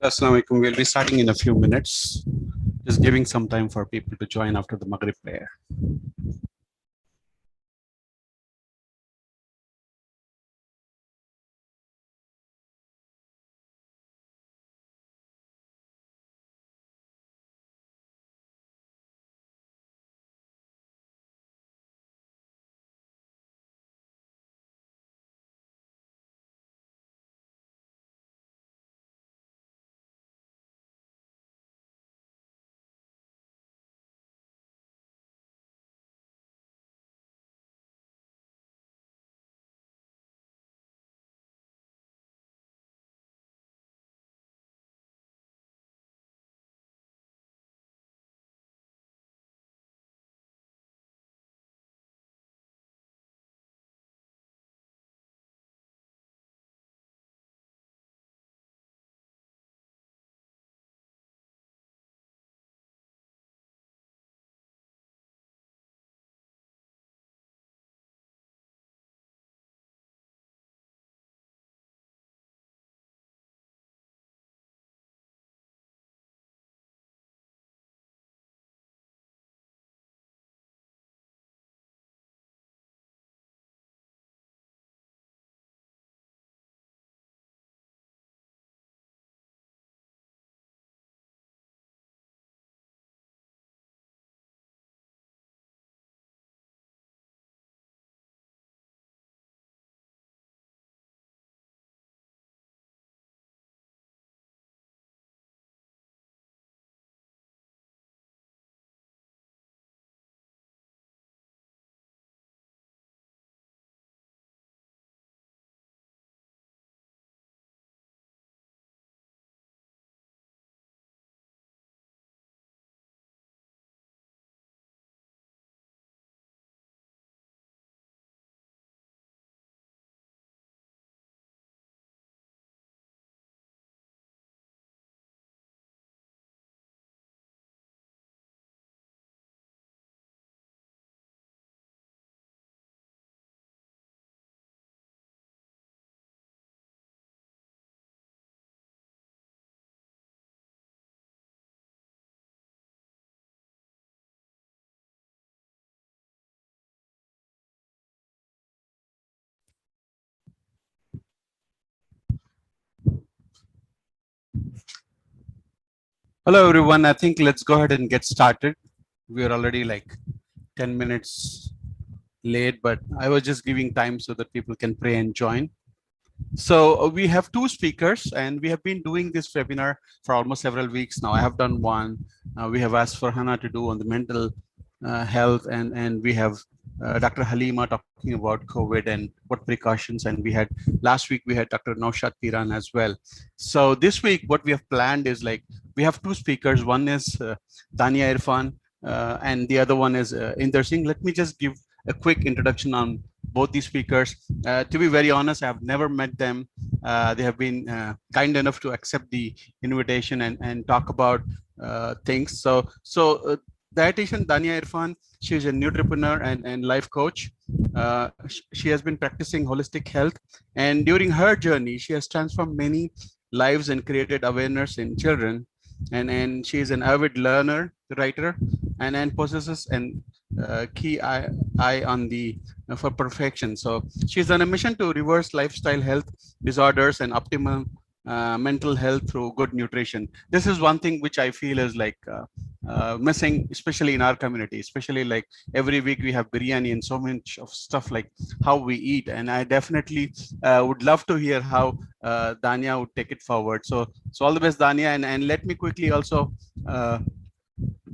Assalamu alaikum. We'll be starting in a few minutes. Just giving some time for people to join after the Maghrib prayer. Hello, everyone. I think let's go ahead and get started. We are already like 10 minutes late, but I was just giving time so that people can pray and join. So we have two speakers, and we have been doing this webinar for almost several weeks now. I have done one. We have asked for Hannah to do on the mental health, and we have Dr. Halima talking about COVID and what precautions. And we had last week we had Dr. Naushad Piran as well. So this week, what we have planned is like we have two speakers. One is Dania Irfan, and the other one is Inder Singh. Let me just give a quick introduction on both these speakers. To be very honest, I have never met them. They have been kind enough to accept the invitation and talk about things. So dietitian Dania Irfan, she is a nutripreneur and life coach. She has been practicing holistic health, and during her journey, she has transformed many lives and created awareness in children. And she is an avid learner, writer, and possesses an key eye on the for perfection. So she's on a mission to reverse lifestyle health disorders and optimal mental health through good nutrition. This is one thing which I feel is like missing, especially in our community. Especially like every week we have biryani and so much of stuff like how we eat. And I definitely would love to hear how Dania would take it forward. So all the best, Dania, and let me quickly also.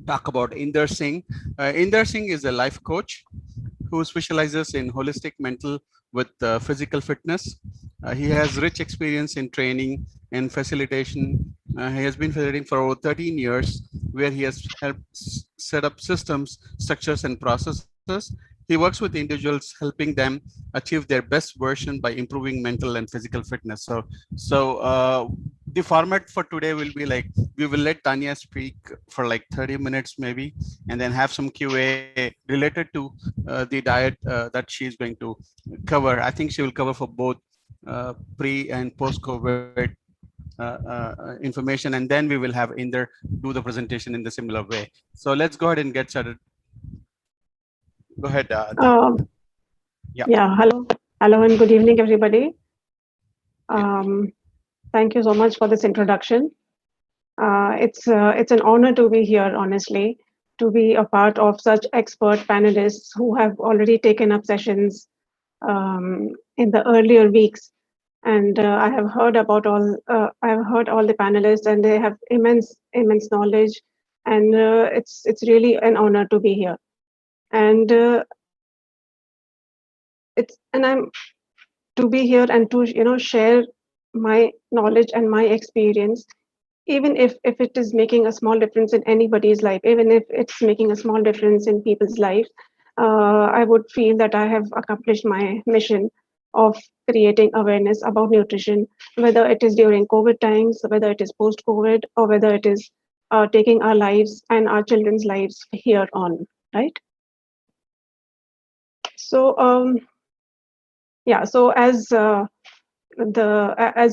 Talk about Inder Singh. Inder Singh is a life coach who specializes in holistic mental with physical fitness. He has rich experience in training and facilitation. He has been facilitating for over 13 years, where he has helped set up systems, structures, and processes. He works with individuals, helping them achieve their best version by improving mental and physical fitness. So the format for today will be like we will let Tanya speak for like 30 minutes maybe, and then have some QA related to the diet that she's going to cover. I think she will cover for both pre and post COVID information, and then we will have Inder do the presentation in the similar way. So let's go ahead and get started. Go ahead. Yeah, hello and good evening, everybody. Thank you so much for this introduction. It's an honor to be here, honestly, to be a part of such expert panelists who have already taken up sessions in the earlier weeks. And I have heard about I have heard all the panelists, and they have immense knowledge, and it's really an honor to be here. And I'm to be here and to share my knowledge and my experience, even if it is making a small difference in anybody's life, even if it's making a small difference in people's lives. I would feel that I have accomplished my mission of creating awareness about nutrition, whether it is during COVID times, whether it is post COVID, or whether it is taking our lives and our children's lives here on, right? So so as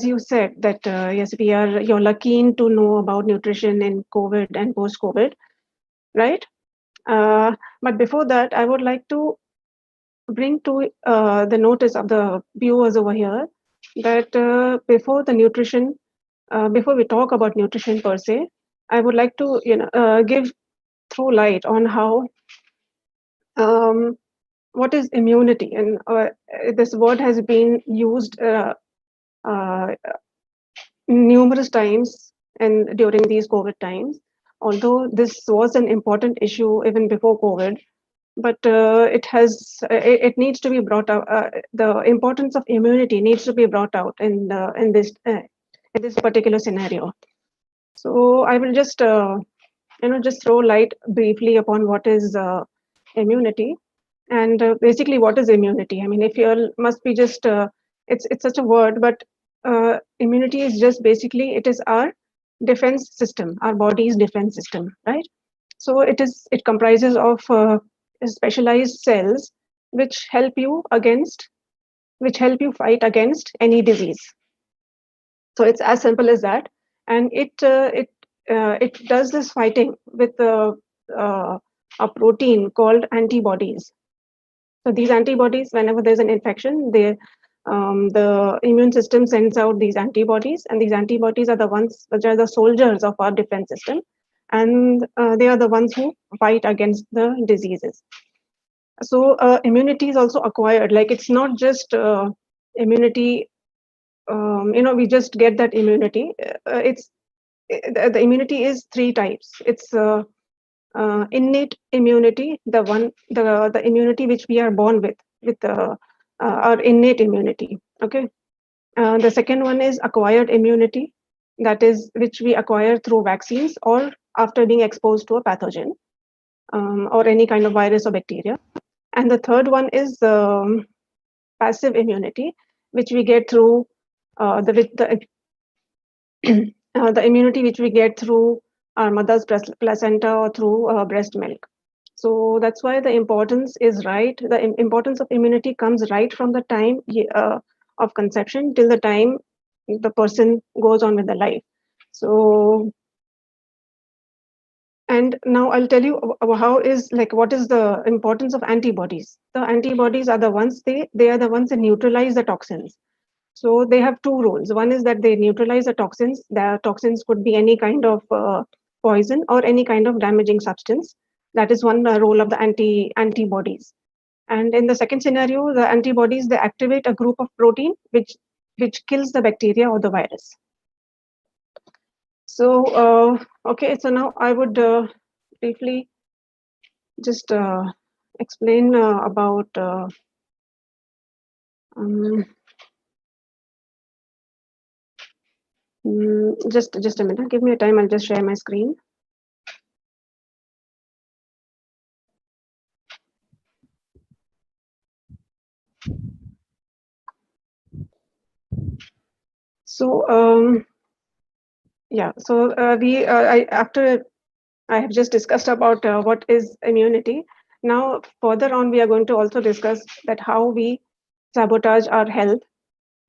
you said that yes, you're keen to know about nutrition in COVID and post COVID, right? But before that, I would like to bring to the notice of the viewers over here that before we talk about nutrition per se, I would like to throw light on how what is immunity, and this word has been used numerous times and during these COVID times, although this was an important issue even before COVID, but it needs to be brought out. The importance of immunity needs to be brought out in this particular scenario. So I will just just throw light briefly upon what is immunity, and basically what is immunity. I mean, if you all must be just it's such a word, but immunity is just basically it is our defense system, our body's defense system, right? So it comprises of specialized cells which help you fight against any disease. So it's as simple as that, and it does this fighting with a protein called antibodies. So these antibodies, whenever there's an infection, the immune system sends out these antibodies, and these antibodies are the ones which are the soldiers of our defense system, and they are the ones who fight against the diseases. So immunity is also acquired. Like, it's not just immunity. We just get that immunity. The immunity is three types. It's innate immunity, the immunity which we are born with our innate immunity. Okay. The second one is acquired immunity, that is which we acquire through vaccines or after being exposed to a pathogen, or any kind of virus or bacteria. And the third one is passive immunity, which we get through the immunity which we get through our mother's placenta or through breast milk. So that's why the importance is right. The importance of immunity comes right from the time of conception till the time the person goes on with the life. So, and now I'll tell you what is the importance of antibodies. The antibodies are the ones, they are the ones that neutralize the toxins. So they have two roles. One is that they neutralize the toxins. The toxins could be any kind of poison or any kind of damaging substance. That is one role of the antibodies. And in the second scenario, the antibodies, they activate a group of protein which kills the bacteria or the virus. So okay, so now I would briefly just explain about just a minute. Give me a time. I'll just share my screen. So so after I have just discussed about what is immunity. Now further on, we are going to also discuss that how we sabotage our health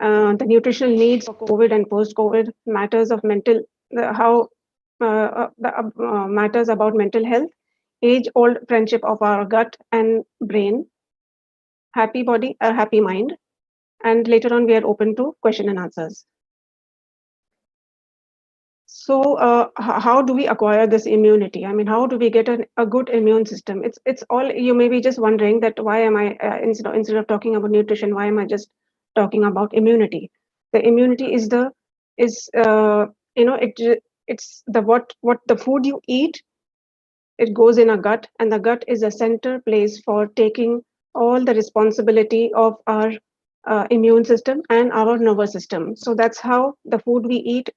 the nutritional needs for COVID and post-COVID, matters of mental, how the matters about mental health, age-old friendship of our gut and brain, happy body, a happy mind, and later on we are open to question and answers. So how do we acquire this immunity? I mean, how do we get a good immune system? It's all, you may be just wondering that why am I, instead of talking about nutrition, why am I just talking about immunity? The immunity is it's the what the food you eat, it goes in a gut, and the gut is a center place for taking all the responsibility of our immune system and our nervous system. So that's how the food we eat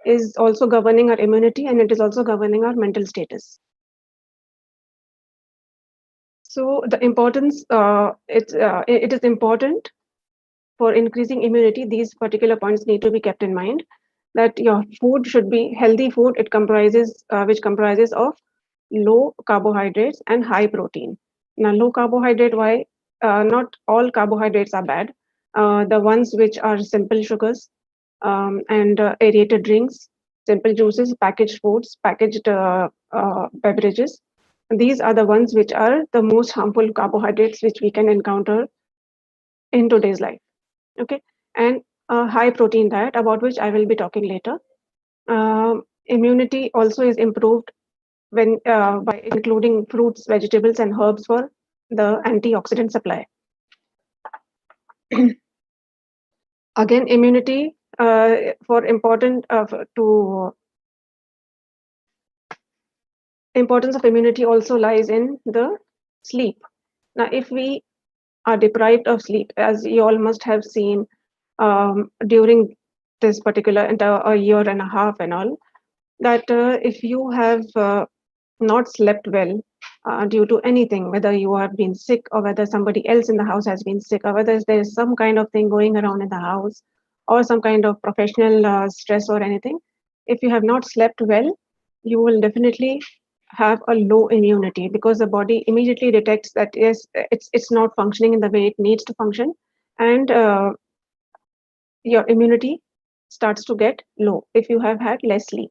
is also governing our immunity, and it is also governing our mental status. So the importance, it is important for increasing immunity. These particular points need to be kept in mind, that your food should be healthy food. It comprises, which comprises of low carbohydrates and high protein. Now, low carbohydrate, why? Not all carbohydrates are bad. The ones which are simple sugars, and aerated drinks, simple juices, packaged foods, packaged beverages. These are the ones which are the most harmful carbohydrates which we can encounter in today's life. Okay, and a high protein diet, about which I will be talking later. Immunity also is improved when by including fruits, vegetables, and herbs for the antioxidant supply. Again, immunity for important to importance of immunity also lies in the sleep. Now, if we are deprived of sleep, as you all must have seen during this particular a year and a half and all, that if you have not slept well due to anything, whether you have been sick or whether somebody else in the house has been sick, or whether there's some kind of thing going around in the house or some kind of professional stress or anything, if you have not slept well, you will definitely have a low immunity, because the body immediately detects that yes, it's not functioning in the way it needs to function, and your immunity starts to get low if you have had less sleep.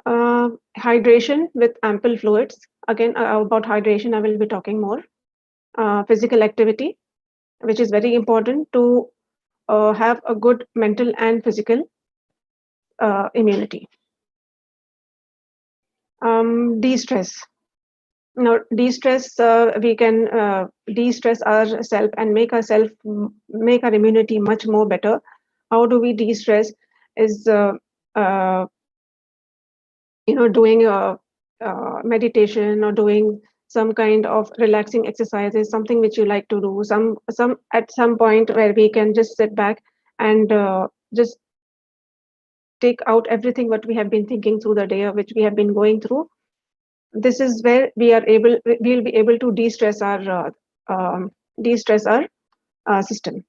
Hydration with ample fluids. Again, about hydration, I will be talking more. Physical activity, which is very important to have a good mental and physical immunity. De-stress. Now, de-stress, we can de-stress ourselves and make our immunity much more better. How do we de-stress? Is doing a meditation or doing some kind of relaxing exercises, something which you like to do. At some point where we can just sit back and just take out everything what we have been thinking through the day, or which we have been going through. This is where we'll be able to de-stress our system.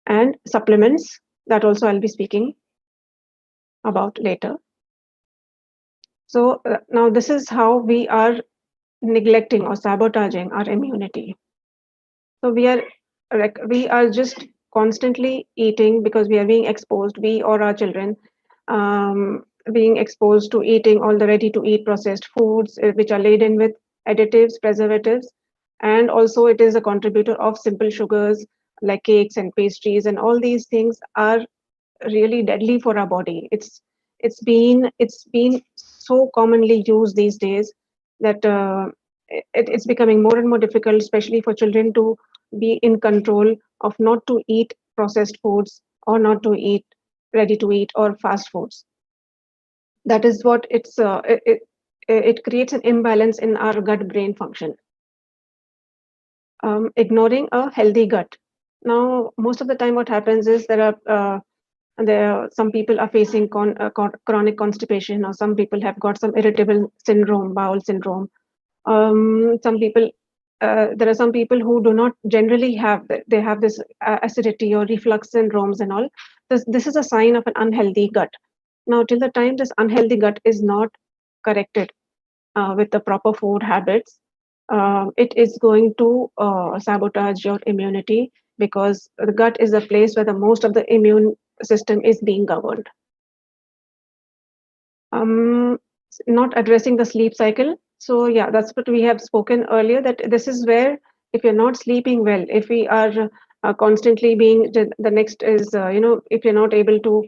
And supplements, that also I'll be speaking about later. So now this is how we are neglecting or sabotaging our immunity. So we are just constantly eating because we are being exposed, we or our children, being exposed to eating all the ready-to-eat processed foods, which are laden with additives, preservatives, and also it is a contributor of simple sugars like cakes and pastries, and all these things are really deadly for our body. It's been so commonly used these days that it's becoming more and more difficult, especially for children, to be in control of not to eat processed foods or not to eat ready to eat or fast foods. That is what it creates an imbalance in our gut brain function. Ignoring a healthy gut. Now, most of the time what happens is some people are facing chronic constipation, or some people have got some irritable syndrome, bowel syndrome. Some people, there are some people who do not generally have, they have this acidity or reflux syndromes and all. This is a sign of an unhealthy gut. Now, till the time this unhealthy gut is not corrected with the proper food habits, it is going to sabotage your immunity. because the gut is the place where the most of the immune system is being governed. Not addressing the sleep cycle. So yeah, that's what we have spoken earlier, that this is where if you're not sleeping well, if we are constantly being, the next is, if you're not able to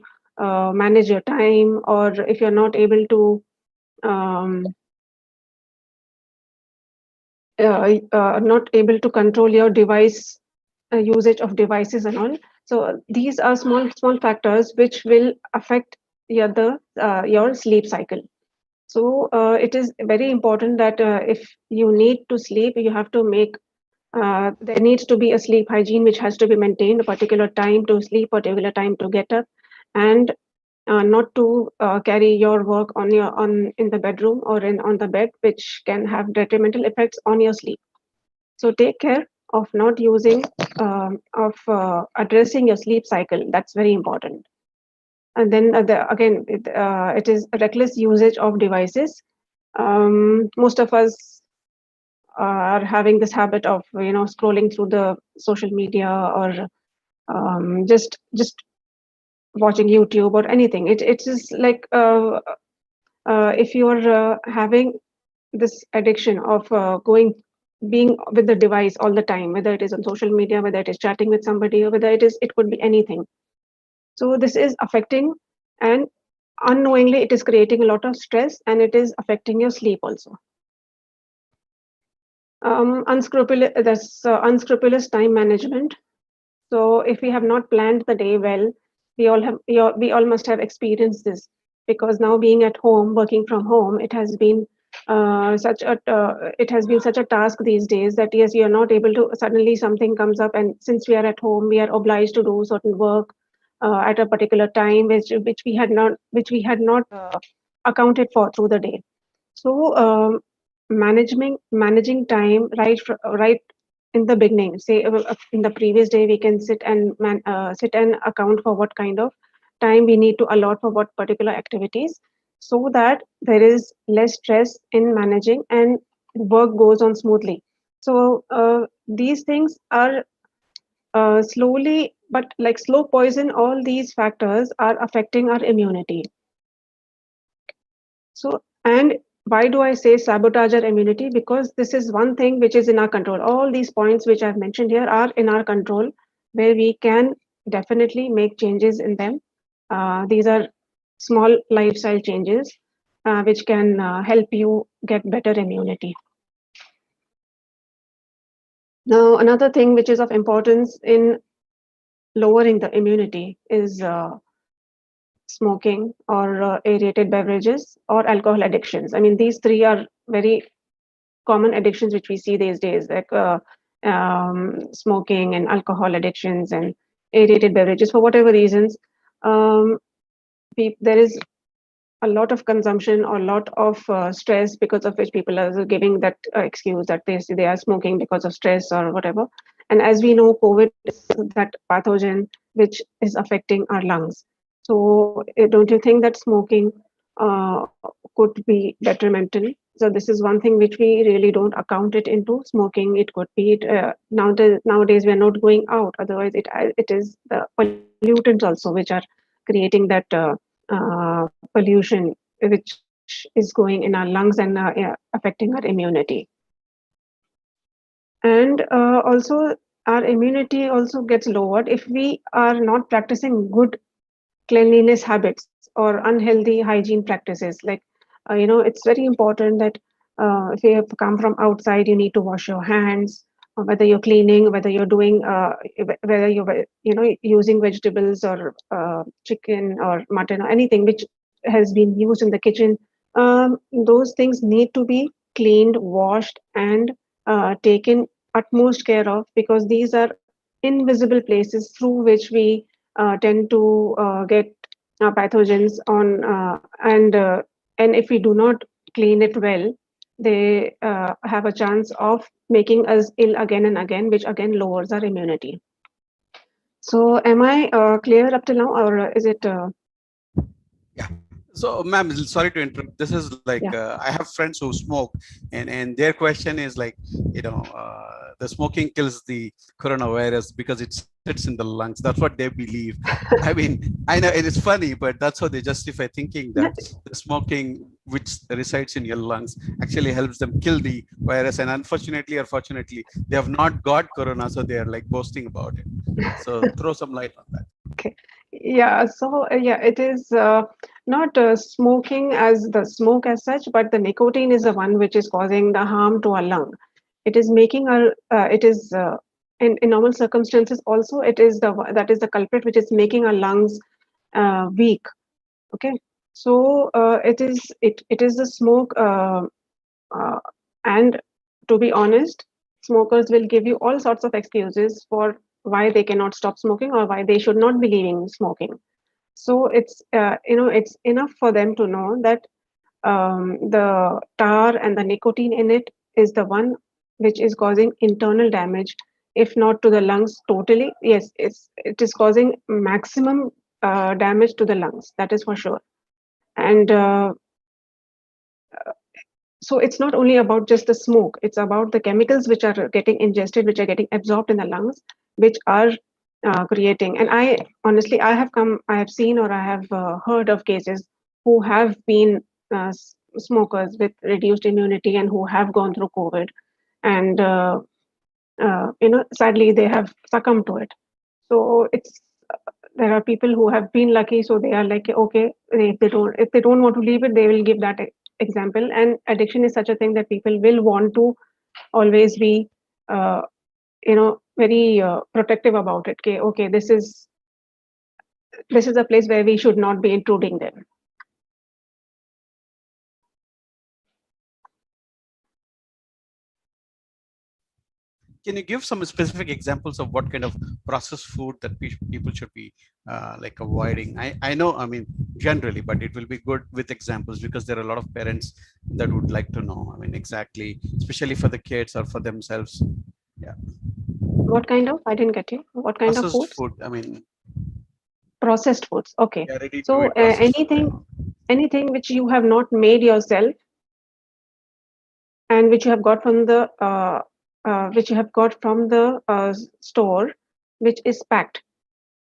manage your time, or if you're not able to not able to control your device usage of devices and all. So these are small factors which will affect your sleep cycle. So it is very important that if you need to sleep, you have to make there needs to be a sleep hygiene which has to be maintained, a particular time to sleep, particular time to get up, and not to carry your work on in the bedroom or on the bed, which can have detrimental effects on your sleep. So take care of not using addressing your sleep cycle. That's very important. And then again, it is a reckless usage of devices. Most of us are having this habit of scrolling through the social media, or just watching YouTube or anything. It is like if you're having this addiction of being with the device all the time, whether it is on social media, whether it is chatting with somebody, or whether it could be anything. So this is affecting, and unknowingly it is creating a lot of stress, and it is affecting your sleep also. Unscrupulous time management. So if we have not planned the day well, we all must have experienced this, because now being at home, working from home, it has been such a task these days that yes, you are not able to, suddenly something comes up, and since we are at home, we are obliged to do certain work at a particular time, which we had not accounted for through the day. So managing time right in the beginning, say in the previous day, we can sit and account for what kind of time we need to allot for what particular activities, so that there is less stress in managing and work goes on smoothly. So these things are slowly, but like slow poison, all these factors are affecting our immunity. So, and why do I say sabotage our immunity? Because this is one thing which is in our control. All these points which I've mentioned here are in our control, where we can definitely make changes in them. These are small lifestyle changes which can help you get better immunity. Now, another thing which is of importance in lowering the immunity is smoking, or aerated beverages, or alcohol addictions. I mean, these three are very common addictions which we see these days, like smoking and alcohol addictions and aerated beverages. For whatever reasons, there is a lot of consumption or a lot of stress, because of which people are giving that excuse that they are smoking because of stress or whatever. And as we know, COVID is that pathogen which is affecting our lungs. So don't you think that smoking could be detrimental? So this is one thing which we really don't account it into. Smoking, it could be nowadays we are not going out. Otherwise, it is the pollutants also which are creating that pollution, which is going in our lungs and affecting our immunity. And also, our immunity also gets lowered if we are not practicing good cleanliness habits or unhealthy hygiene practices. Like, it's very important that if you have come from outside, you need to wash your hands, or whether you're cleaning, whether you're doing, whether you're, using vegetables or chicken or mutton or anything which has been used in the kitchen. Those things need to be cleaned, washed, and taken utmost care of, because these are invisible places through which we tend to get pathogens on, and if we do not clean it well, they have a chance of making us ill again and again, which again lowers our immunity. So am I clear up till now, or is it Yeah. So, ma'am, sorry to interrupt. This is like yeah. I have friends who smoke, and their question is like, the the smoking kills the coronavirus because it sits in the lungs. That's what they believe. I mean, I know it is funny, but that's how they justify thinking that the smoking which resides in your lungs actually helps them kill the virus. And unfortunately or fortunately, they have not got corona, so they are like boasting about it. So throw some light on that. Okay. Yeah. So yeah, it is not smoking as the smoke as such, but the nicotine is the one which is causing the harm to our lung. It is making our. It is in normal circumstances also. It is that is the culprit which is making our lungs weak. Okay. So it is the smoke. Uh, and to be honest, smokers will give you all sorts of excuses for why they cannot stop smoking or why they should not be leaving smoking. So it's it's enough for them to know that the tar and the nicotine in it is the one which is causing internal damage, if not to the lungs totally. Yes, it is causing maximum damage to the lungs. That is for sure. And so it's not only about just the smoke, it's about the chemicals which are getting ingested, which are getting absorbed in the lungs, which are creating. And I honestly, I have seen, or I have heard of cases who have been smokers with reduced immunity and who have gone through COVID, and sadly they have succumbed to it. So it's there are people who have been lucky, so they are like, okay, if they don't want to leave it, they will give that example. And addiction is such a thing that people will want to always be very protective about it. Okay, this is a place where we should not be intruding there. Can you give some specific examples of what kind of processed food that people should be like avoiding? I know, I mean, generally, but it will be good with examples because there are a lot of parents that would like to know. I mean, exactly, especially for the kids or for themselves. Yeah. What kind of? I didn't get you. What kind of Processed foods? food. I mean, Processed foods. Okay. yeah, ready to So eat processed food. anything which you have not made yourself and which you have got from the store, which is packed.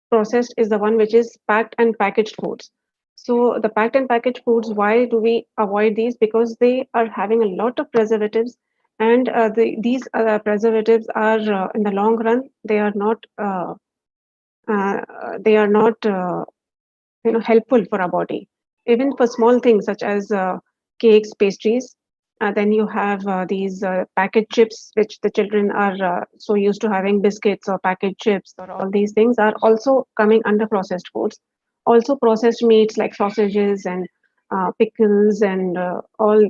Processed is the one which is packed and packaged foods. So the packed and packaged foods, why do we avoid these? Because they are having a lot of preservatives, and these preservatives are in the long run uh, they are not helpful for our body. Even for small things such as cakes, pastries. Then you have these packet chips, which the children are so used to having biscuits or packet chips, or all these things are also coming under processed foods. Also, processed meats like sausages and pickles and all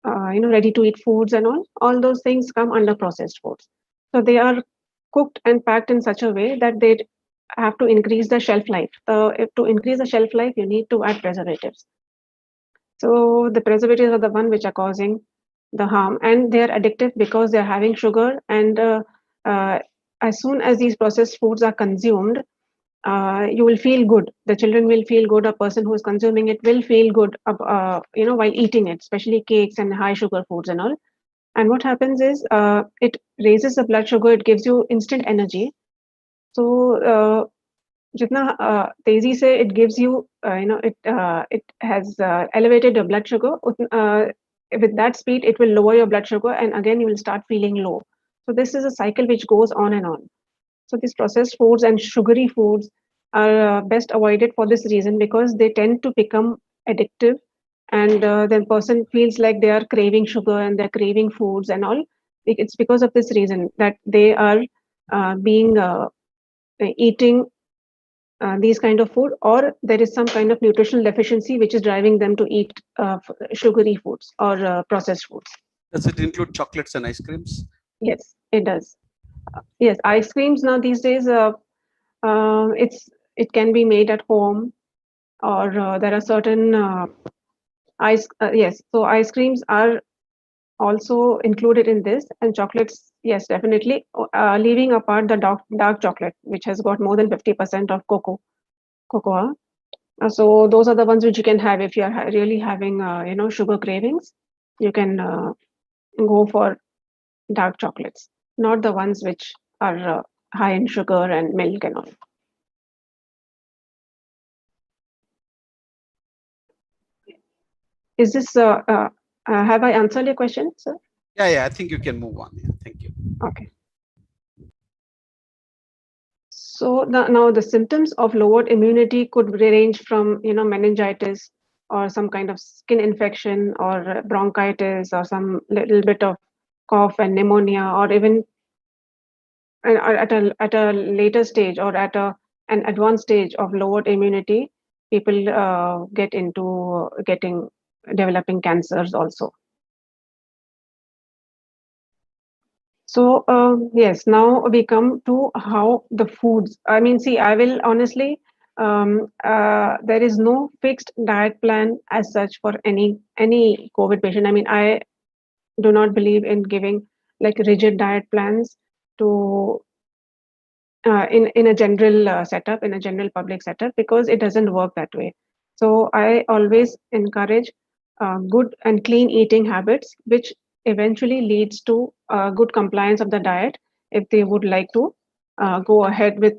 ready to eat foods and all those things come under processed foods. So they are cooked and packed in such a way that they have to increase the shelf life. To increase the shelf life, you need to add preservatives. So the preservatives are the one which are causing the harm, and they are addictive because they are having sugar. And uh, as soon as these processed foods are consumed, you will feel good. The children will feel good. A person who is consuming it will feel good, while eating it, especially cakes and high sugar foods and all. And what happens is it raises the blood sugar. It gives you instant energy. So जितना तेजी से it gives you it has elevated your blood sugar. With that speed, it will lower your blood sugar, and again you will start feeling low. So this is a cycle which goes on and on. So these processed foods and sugary foods are best avoided for this reason, because they tend to become addictive, and the person feels like they are craving sugar and they're craving foods and all. It's because of this reason that they are being eating these kind of food, or there is some kind of nutritional deficiency which is driving them to eat sugary foods or processed foods. Does it include chocolates and ice creams? Yes, it does. Yes, ice creams now these days, it can be made at home, or there are certain yes. So ice creams are also included in this, and chocolates, yes, definitely. Leaving apart the dark chocolate, which has got more than 50% of cocoa. So those are the ones which you can have if you are really having sugar cravings. You can go for dark chocolates. not the ones which are high in sugar and milk and all. Is this, have I answered your question, sir? Yeah, I think you can move on. Yeah, thank you. Okay. So now the symptoms of lowered immunity could range from, meningitis or some kind of skin infection or bronchitis or some little bit of cough and pneumonia, or even at a later stage or at an advanced stage of lowered immunity, people get into developing cancers also. So yes, now we come to how the foods. I mean, see, I will honestly, there is no fixed diet plan as such for any COVID patient. I mean, I do not believe in giving like rigid diet plans to in a general setup, in a general public setup, because it doesn't work that way. So I always encourage good and clean eating habits, which eventually leads to good compliance of the diet if they would like to go ahead with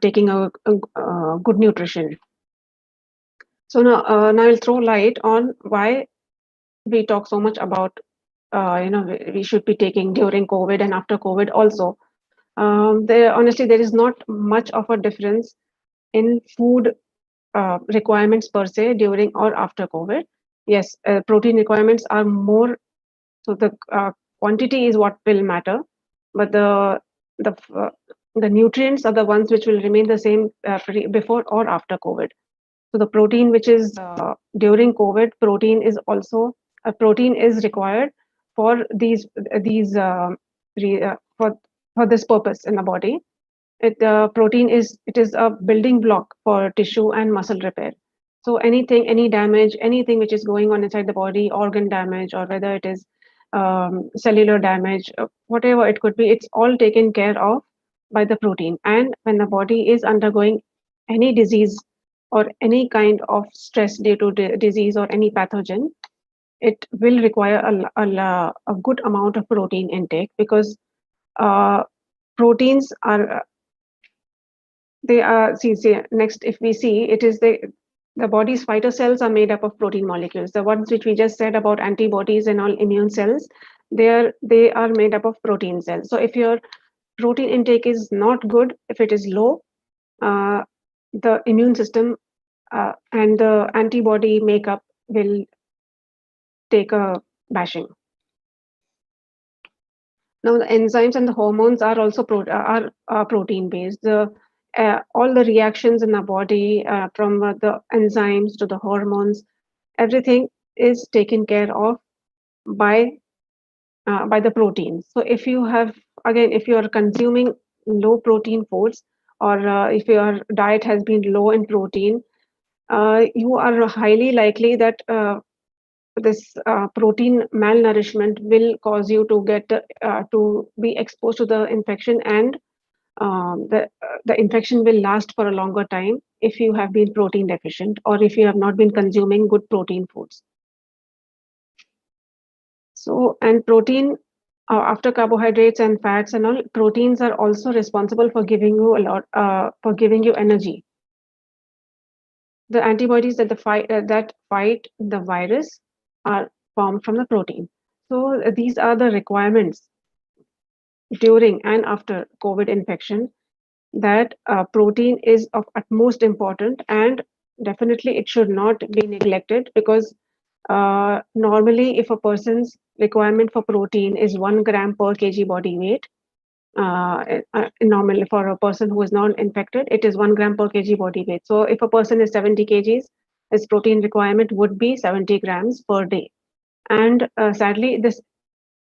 taking a good nutrition. So now I'll throw light on why we talk so much about we should be taking during COVID and after COVID also. Honestly, there is not much of a difference in food requirements per se during or after COVID. Yes, protein requirements are more, so the quantity is what will matter, but the uh, the nutrients are the ones which will remain the same before or after COVID. So the protein which is during COVID, protein is required for these for this purpose in the body. Protein is a building block for tissue and muscle repair. So any damage, anything which is going on inside the body, organ damage, or whether it is cellular damage, whatever it could be, it's all taken care of by the protein. And when the body is undergoing any disease or any kind of stress due to disease or any pathogen, it will require a good amount of protein intake, because uh, proteins are they are see next, if we see, it is the body's fighter cells are made up of protein molecules. The ones which we just said about antibodies and all immune cells, they are made up of protein cells. So if your protein intake is not good, if it is low, uh, the immune system and the antibody makeup will take a bashing. Now, the enzymes and the hormones are also protein based. All the reactions in the body, from the enzymes to the hormones, everything is taken care of by the protein. So if you are consuming low protein foods, or if your diet has been low in protein, you are highly likely that this protein malnourishment will cause you to get to be exposed to the infection, and the infection will last for a longer time if you have been protein deficient or if you have not been consuming good protein foods. So, and protein, after carbohydrates and fats and all, proteins are also responsible for giving you for giving you energy. The antibodies that fight the virus are formed from the protein. So these are the requirements during and after COVID infection, that protein is of utmost important, and definitely it should not be neglected, because normally if a person's requirement for protein is 1 gram per kg body weight, normally for a person who is not infected, it is 1 gram per kg body weight. So if a person is 70 kgs, his protein requirement would be 70 grams per day. And sadly,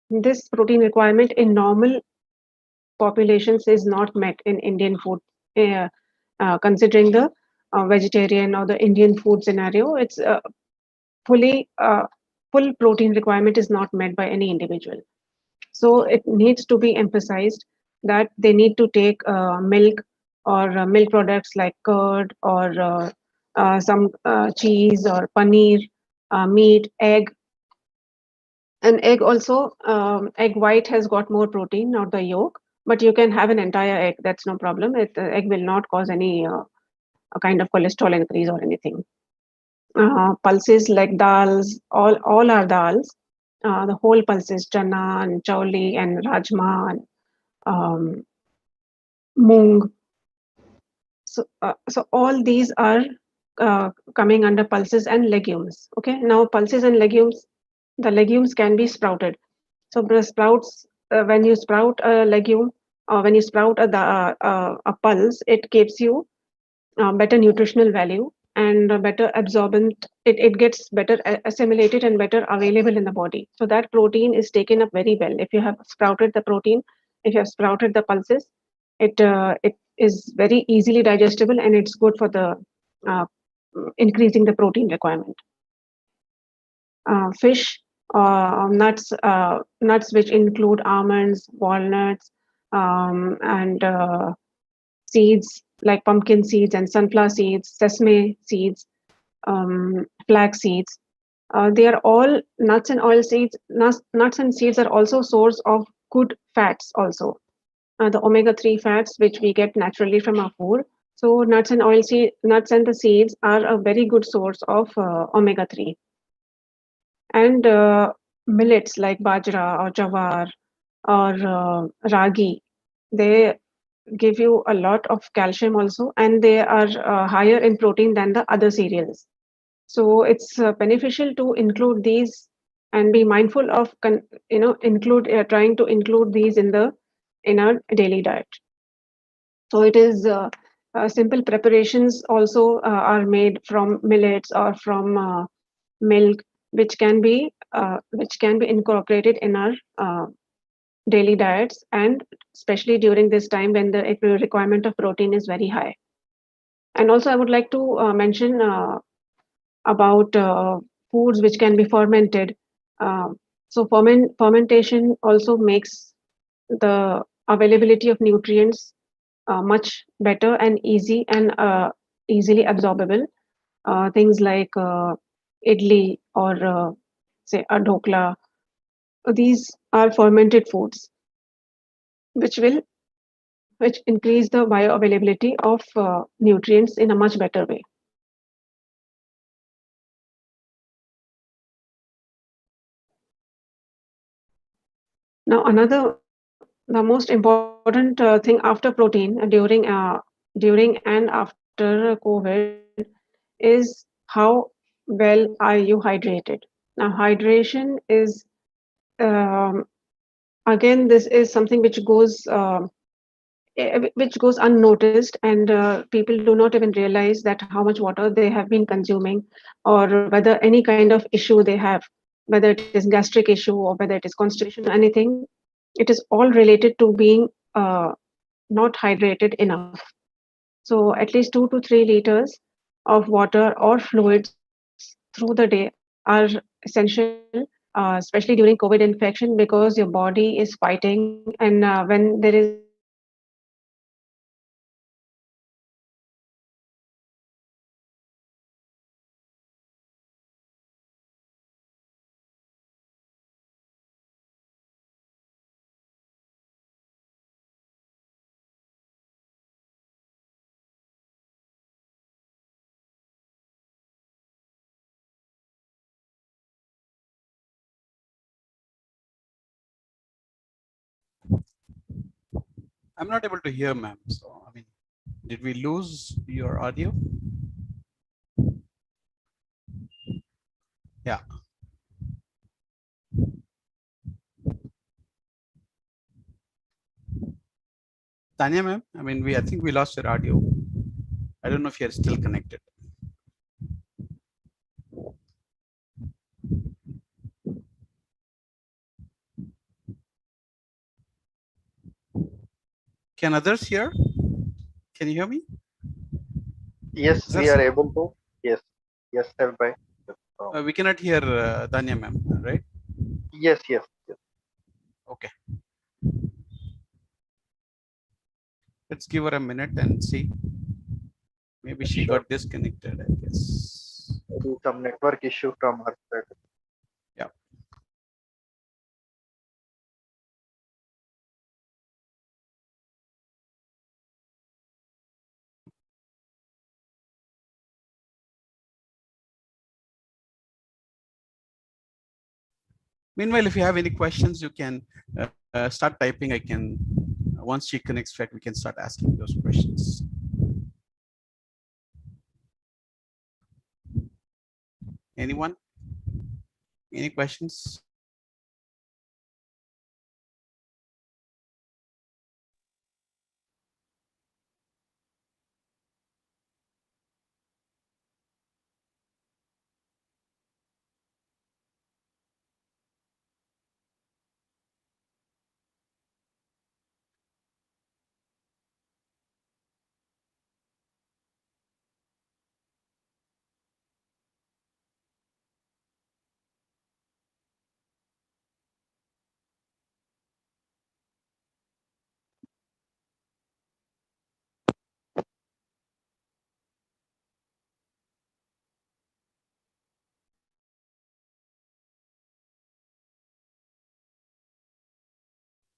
this protein requirement in normal populations is not met in Indian food. Considering the vegetarian or the Indian food scenario, it's full protein requirement is not met by any individual. So it needs to be emphasized that they need to take milk or milk products like curd or some cheese or paneer, meat, egg, An egg also, egg white has got more protein, not the yolk, but you can have an entire egg. That's no problem. Egg will not cause any a kind of cholesterol increase or anything. Pulses like dals, all are dals. The whole pulses, chana and chauli and rajma and moong. So all these are coming under pulses and legumes. Okay, now pulses and legumes, the legumes can be sprouted. So the sprouts, when you sprout a legume or when you sprout a pulse, it gives you better nutritional value and a better absorbent. It gets better assimilated and better available in the body. So that protein is taken up very well. If you have sprouted the protein, if you have sprouted the pulses, it is very easily digestible and it's good for the uh, increasing the protein requirement. Fish, nuts which include almonds, walnuts, and seeds like pumpkin seeds and sunflower seeds, sesame seeds, flax seeds. They are all nuts and oil seeds. Nuts and seeds are also source of good fats also. The omega-3 fats which we get naturally from our food. So nuts and the seeds are a very good source of omega-3. And millets like bajra or jawar or ragi, they give you a lot of calcium also, and they are higher in protein than the other cereals. So it's beneficial to include these and be mindful of include trying to include these in our daily diet. So it is simple preparations also are made from millets or from milk, which can be incorporated in our daily diets, and especially during this time when the requirement of protein is very high. And also, I would like to mention about foods which can be fermented. So fermentation also makes the availability of nutrients much better and easy and easily absorbable. Things like idli or say a dhokla, these are fermented foods which will which increase the bioavailability of nutrients in a much better way. Now, the most important thing after protein during and after COVID is how well are you hydrated. Now, hydration is again, this is something which goes unnoticed, and people do not even realize that how much water they have been consuming, or whether any kind of issue they have, whether it is gastric issue or whether it is constipation or anything. It is all related to being not hydrated enough. So at least 2 to 3 liters of water or fluids through the day are essential, especially during COVID infection, because your body is fighting, and when there is I'm not able to hear, ma'am. So, I mean, did we lose your audio? Yeah. Tanya, ma'am, I mean, I think we lost your audio. I don't know if you're still connected. Can others hear? Can you hear me? Yes, we are able to. Yes, yes, everybody. We cannot hear Tanya, ma'am, right? Yes, yes, yes. Okay. Let's give her a minute and see. Maybe she Sure. got disconnected, I guess. Maybe some network issue from her side. Yeah. Meanwhile, if you have any questions, you can start typing. I can, once she connects back, we can start asking those questions. Anyone? Any questions?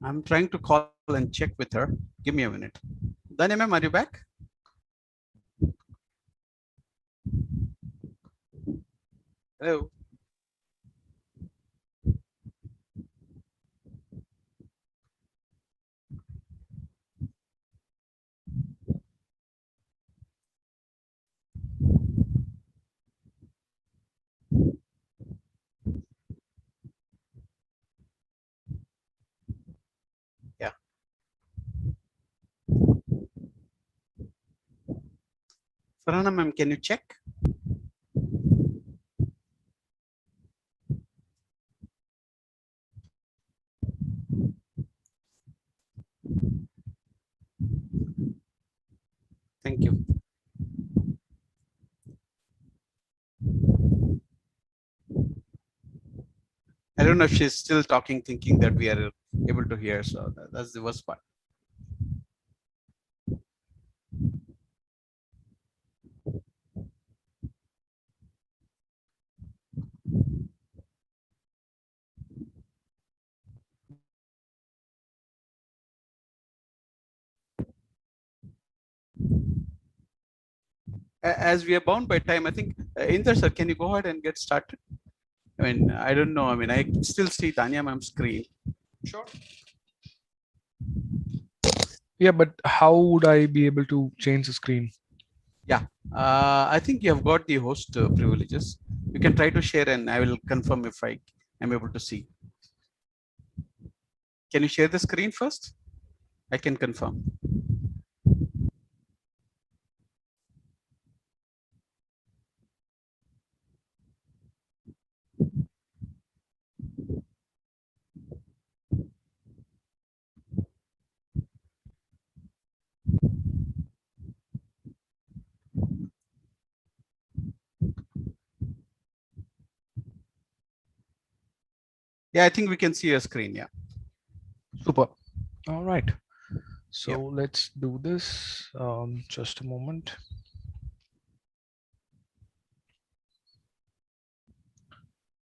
I'm trying to call and check with her. Give me a minute. Danya ma'am, are you back? Hello. Yeah. Farhana ma'am, can you check? Thank you. I don't know if she's still talking, thinking that we are able to hear. So that's the worst part. As we are bound by time, I think, Inder sir, can you go ahead and get started? I mean, I don't know. I mean, I can still see Tanya ma'am's screen. Sure. Yeah, but how would I be able to change the screen? I think you have got the host privileges. You can try to share and I will confirm if I am able to see. Can you share the screen first? I can confirm. Yeah, I think we can see your screen. Yeah. Super. All right. So Yep. let's do this. Just a moment.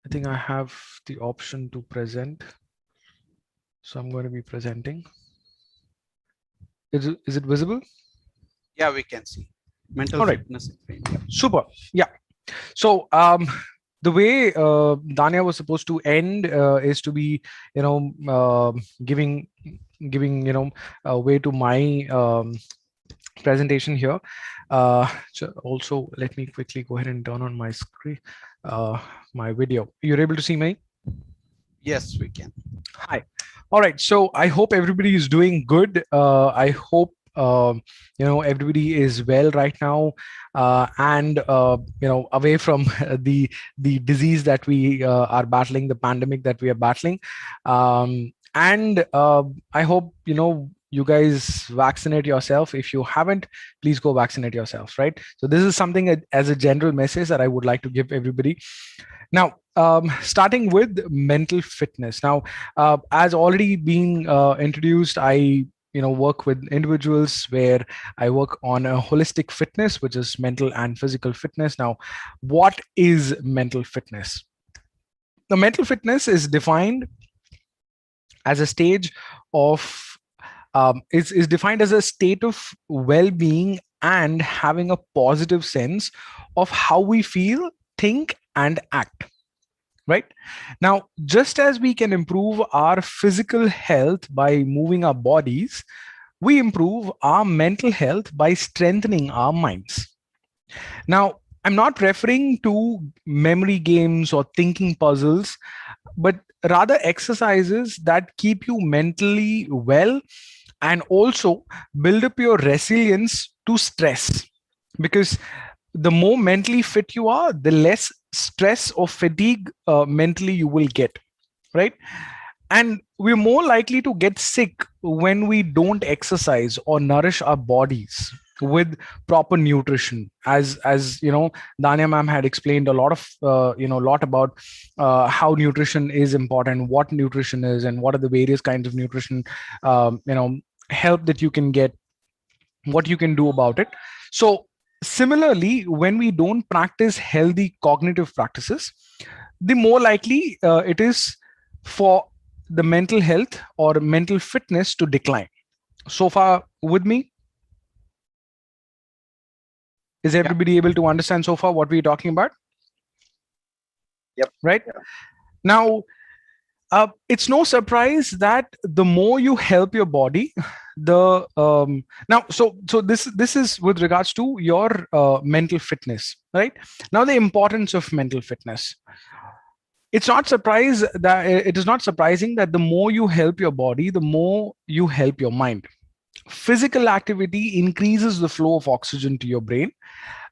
I think I have the option to present. So I'm going to be presenting. Is it visible? Yeah, we can see. Mental All right. fitness. Yeah. Super. Yeah. So the way Danya was supposed to end is to be, giving a way to my presentation here. So also, let me quickly go ahead and turn on my screen, my video. You're able to see me? Yes, we can. Hi. All right. So I hope everybody is doing good. I hope everybody is well right now, and away from the disease that we are battling, the pandemic that we are battling, and I hope you guys vaccinate yourself. If you haven't, please go vaccinate yourself. Right. So this is something as a general message that I would like to give everybody. Now, starting with mental fitness. Now, as already been introduced, I work with individuals where I work on a holistic fitness, which is mental and physical fitness. Now, what is mental fitness? The mental fitness is defined as a stage of is defined as a state of well-being and having a positive sense of how we feel, think, and act. right? Now, just as we can improve our physical health by moving our bodies, we improve our mental health by strengthening our minds. Now, I'm not referring to memory games or thinking puzzles, but rather exercises that keep you mentally well and also build up your resilience to stress. Because the more mentally fit you are, the less stress or fatigue mentally you will get, right? And we're more likely to get sick when we don't exercise or nourish our bodies with proper nutrition. As you know, Danya ma'am had explained a lot of lot about how nutrition is important, what nutrition is, and what are the various kinds of nutrition help that you can get, what you can do about it. So similarly, when we don't practice healthy cognitive practices, the more likely it is for the mental health or mental fitness to decline. So far with me? Is everybody able to understand so far what we're talking about? Yep. Right? Yeah. Now, it's no surprise that the more you help your body, the now so this is with regards to your mental fitness, right? Now, the importance of mental fitness. It is not surprising that the more you help your body, the more you help your mind. Physical activity increases the flow of oxygen to your brain.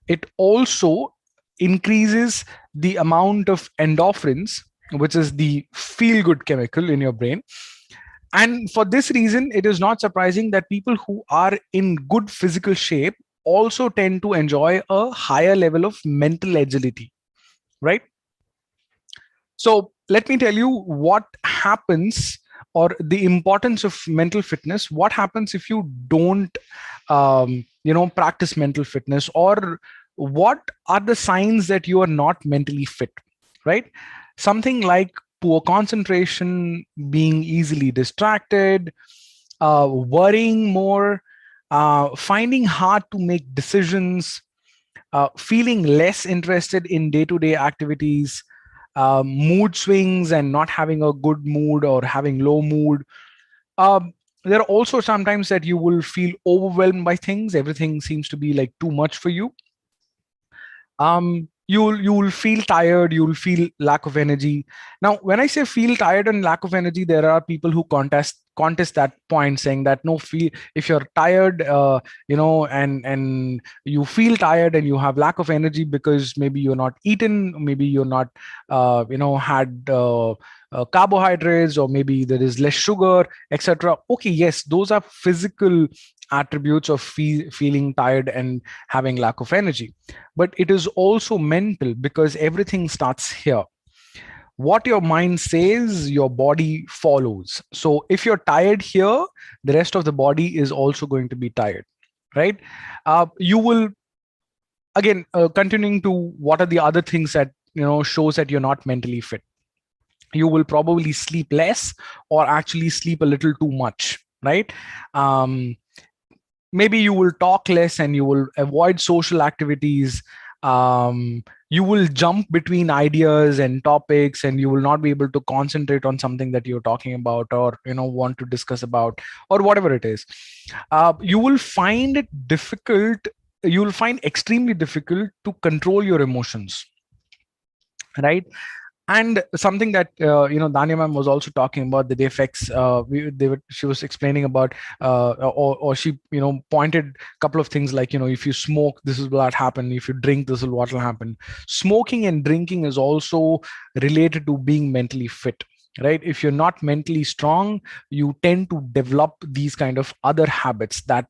It also increases the amount of endorphins, which is the feel good chemical in your brain. And for this reason, it is not surprising that people who are in good physical shape also tend to enjoy a higher level of mental agility, right? So let me tell you what happens, or the importance of mental fitness. What happens if you don't practice mental fitness, or what are the signs that you are not mentally fit, right? Something like poor concentration, being easily distracted, worrying more, finding hard to make decisions, feeling less interested in day-to-day activities, mood swings and not having a good mood or having low mood. There are also sometimes that you will feel overwhelmed by things. Everything seems to be like too much for you. You'll feel tired, you'll feel lack of energy. Now, when I say feel tired and lack of energy, there are people who contest that point, saying that no, feel, if you're tired, and you feel tired and you have lack of energy because maybe you're not eaten, maybe you're not had carbohydrates, or maybe there is less sugar, etc. Okay, yes, those are physical attributes of feeling tired and having lack of energy. But it is also mental, because everything starts here. What your mind says, your body follows. So if you're tired here, the rest of the body is also going to be tired, right? You will, again, continuing to what are the other things that shows that you're not mentally fit. You will probably sleep less, or actually sleep a little too much, right? Maybe you will talk less and you will avoid social activities. You will jump between ideas and topics, and you will not be able to concentrate on something that you're talking about, or want to discuss about, or whatever it is. You will find it difficult, you will find extremely difficult to control your emotions, right? And something that Danya ma'am was also talking about, the effects. She was explaining about, or she pointed a couple of things, like if you smoke, this is what happen. If you drink, this is what will happen. Smoking and drinking is also related to being mentally fit, right? If you're not mentally strong, you tend to develop these kind of other habits that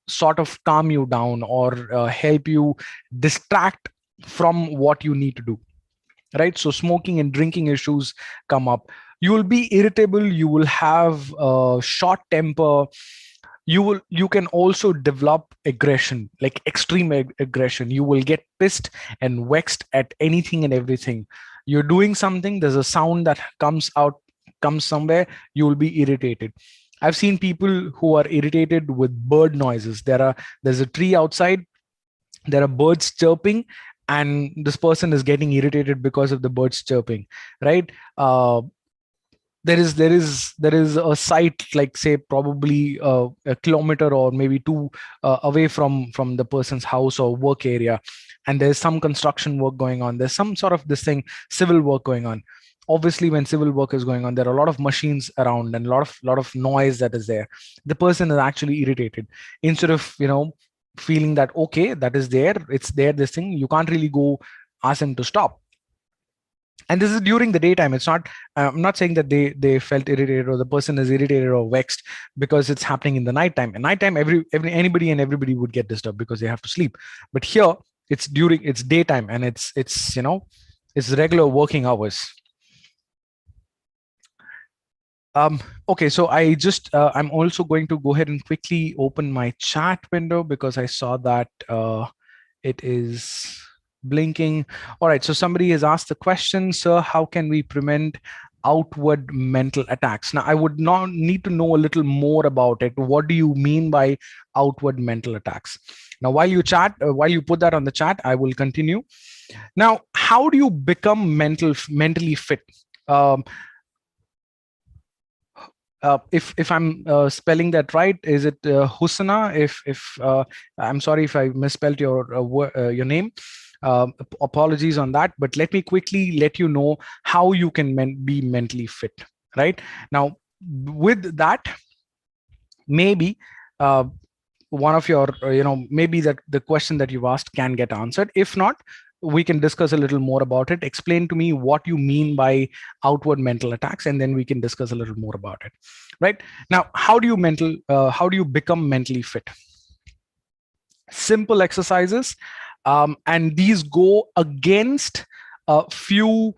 sort of calm you down, or help you distract from what you need to do, right? So smoking and drinking issues come up. You will be irritable, you will have short temper, you can also develop aggression, like extreme aggression. You will get pissed and vexed at anything and everything. You're doing something, there's a sound that comes somewhere, you will be irritated. I've seen people who are irritated with bird noises. There's a tree outside, there are birds chirping, and this person is getting irritated because of the birds chirping, right? There is a site, like say probably a kilometer or maybe two away from the person's house or work area, and there's some construction work going on, there's some sort of this thing, civil work going on. Obviously when civil work is going on, there are a lot of machines around and a lot of noise that is there. The person is actually irritated. Instead of feeling that okay, that is there, it's there, this thing, you can't really go ask them to stop. And this is during the daytime. It's not, I'm not saying that they felt irritated or the person is irritated or vexed because it's happening in the nighttime. In nighttime, anybody and everybody would get disturbed because they have to sleep. But here it's daytime, and it's regular working hours. Okay, so I'm also going to go ahead and quickly open my chat window because I saw that it is blinking. All right, so somebody has asked the question, sir, how can we prevent outward mental attacks? Now, I would not need to know a little more about it. What do you mean by outward mental attacks? Now, while you put that on the chat, I will continue. Now, how do you become mentally fit? If I'm spelling that right, is it Husna? If I'm sorry if I misspelled your name. Apologies on that, but let me quickly let you know how you can be mentally fit. Right now, with that, maybe one of your, maybe that the question that you've asked can get answered. If not, we can discuss a little more about it. Explain to me what you mean by outward mental attacks, and then we can discuss a little more about it. Right now, how do you become mentally fit? Simple exercises, and these go against a few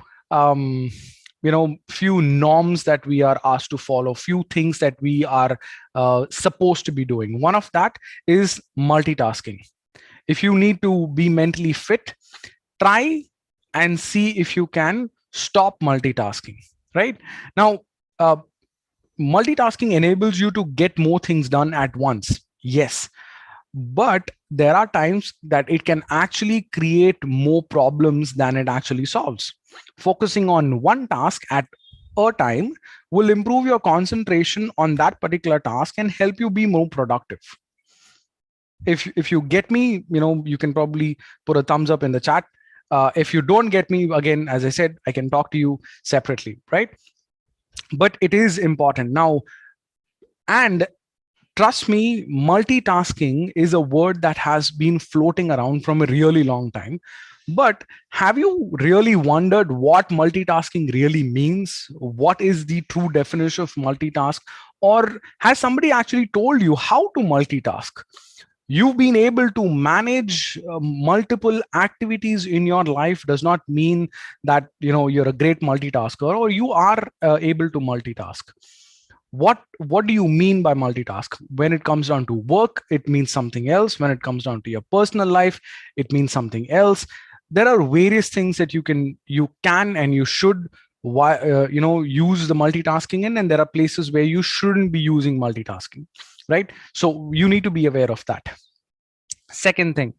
few norms that we are asked to follow, few things that we are supposed to be doing. One of that is multitasking. If you need to be mentally fit, try and see if you can stop multitasking. Right now, multitasking enables you to get more things done at once. Yes, but there are times that it can actually create more problems than it actually solves. Focusing on one task at a time will improve your concentration on that particular task and help you be more productive. If you get me, you can probably put a thumbs up in the chat. If you don't get me, again, as I said, I can talk to you separately, right? But it is important now. And trust me, multitasking is a word that has been floating around from a really long time. But have you really wondered what multitasking really means? What is the true definition of multitask? Or has somebody actually told you how to multitask? You've been able to manage multiple activities in your life does not mean that you're a great multitasker or you are able to multitask. What do you mean by multitask? When it comes down to work, it means something else. When it comes down to your personal life, it means something else. There are various things that you can and you should use the multitasking in, and there are places where you shouldn't be using multitasking, right? So you need to be aware of that. Second thing,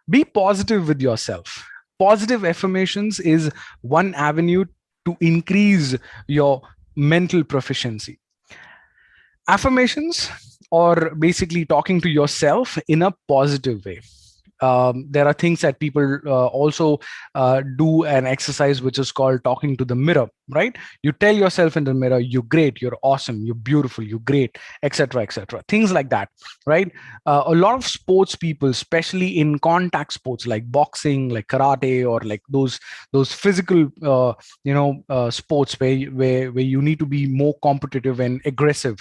be positive with yourself. Positive affirmations is one avenue to increase your mental proficiency. Affirmations, or basically talking to yourself in a positive way. There are things that people also do an exercise which is called talking to the mirror, right? You tell yourself in the mirror, you're great, you're awesome, you're beautiful, you're great, etc., etc. Things like that, right? A lot of sports people, especially in contact sports like boxing, like karate, or like those physical sports where you need to be more competitive and aggressive,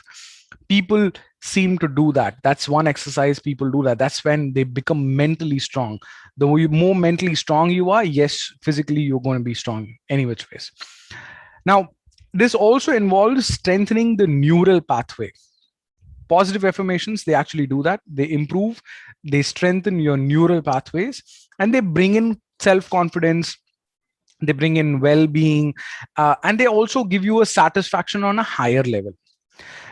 people seem to do that. That's one exercise people do that. That's when they become mentally strong. The more mentally strong you are, yes, physically you're going to be strong any which ways. Now, this also involves strengthening the neural pathway. Positive affirmations, they actually do that. They improve, they strengthen your neural pathways, and they bring in self-confidence, they bring in well-being, and they also give you a satisfaction on a higher level.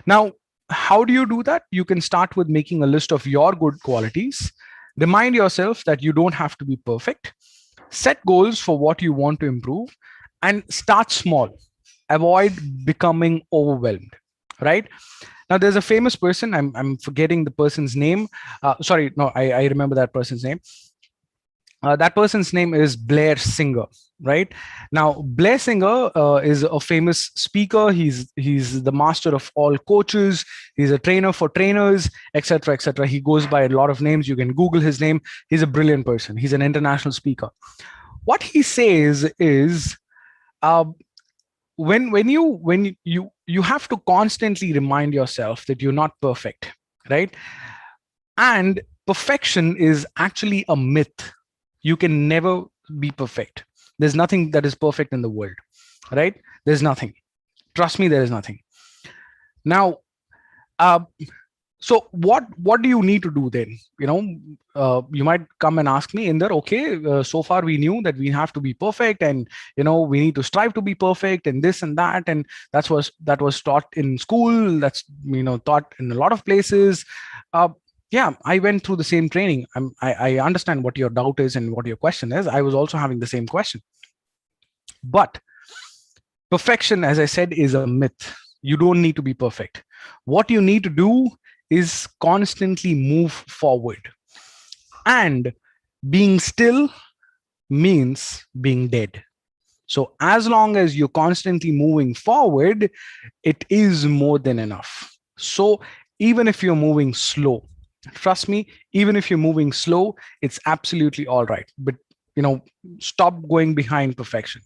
Now, how do you do that? You can start with making a list of your good qualities. Remind yourself that you don't have to be perfect. Set goals for what you want to improve and start small. Avoid becoming overwhelmed, right? Now, there's a famous person, I'm forgetting the person's name. Sorry, no, I remember that person's name. That person's name is Blair Singer, right? Now, Blair Singer is a famous speaker. He's the master of all coaches. He's a trainer for trainers, etc., etc. He goes by a lot of names. You can Google his name. He's a brilliant person. He's an international speaker. What he says is, when you have to constantly remind yourself that you're not perfect, right? And perfection is actually a myth. You can never be perfect. There's nothing that is perfect in the world, right? There's nothing. Trust me, there is nothing. Now, so what do you need to do then? You might come and ask me, Inder, okay, so far we knew that we have to be perfect, and we need to strive to be perfect, and this and that, and that was taught in school. That's taught in a lot of places. Yeah, I went through the same training. I understand what your doubt is and what your question is. I was also having the same question. But perfection, as I said, is a myth. You don't need to be perfect. What you need to do is constantly move forward. And being still means being dead. So as long as you're constantly moving forward, it is more than enough. So even if you're moving slow, trust me, even if you're moving slow, it's absolutely all right. But stop going behind perfection.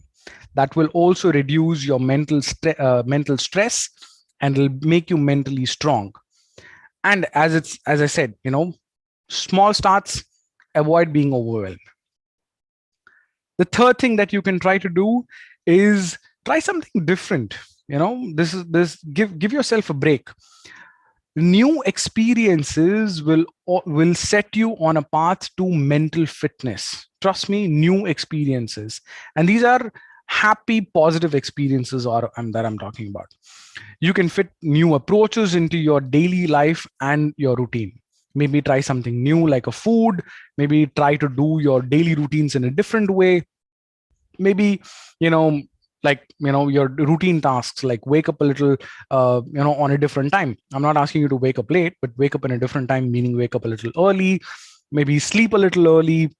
That will also reduce your mental stress, and it'll make you mentally strong. And as I said, small starts, avoid being overwhelmed. The third thing that you can try to do is try something different. Give yourself a break. New experiences will set you on a path to mental fitness. Trust me, new experiences. And these are happy, positive experiences that I'm talking about. You can fit new approaches into your daily life and your routine. Maybe try something new like a food. Maybe try to do your daily routines in a different way. Maybe, your routine tasks, like wake up a little, on a different time. I'm not asking you to wake up late, but wake up in a different time, meaning wake up a little early, maybe sleep a little early.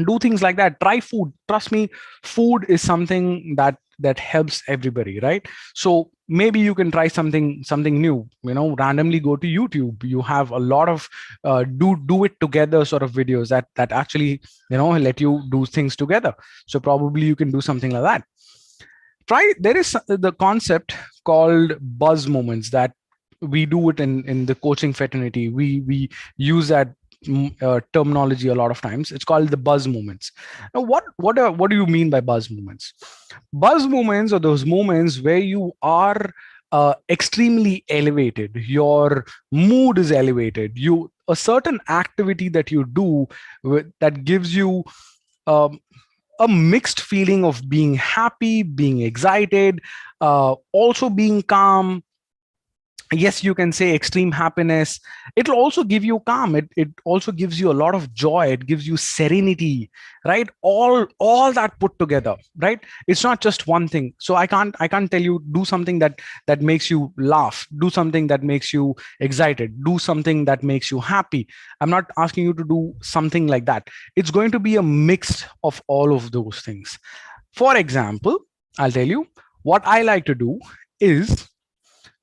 Do things like that. Try food. Trust me, food is something that helps everybody, right? So maybe you can try something new. Randomly go to YouTube. You have a lot of do it together sort of videos that actually let you do things together. So probably you can do something like that. There is the concept called buzz moments that we do it in the coaching fraternity. We use that terminology a lot of times. It's called the buzz moments. Now, what do you mean by buzz moments? Buzz moments are those moments where you are extremely elevated. Your mood is elevated. A certain activity that you do that gives you a mixed feeling of being happy, being excited, also being calm. Yes, you can say extreme happiness. It'll also give you calm. It also gives you a lot of joy. It gives you serenity, right? All that put together, right? It's not just one thing. So I can't tell you do something that makes you laugh, do something that makes you excited, do something that makes you happy. I'm not asking you to do something like that. It's going to be a mix of all of those things. For example, I'll tell you what I like to do is,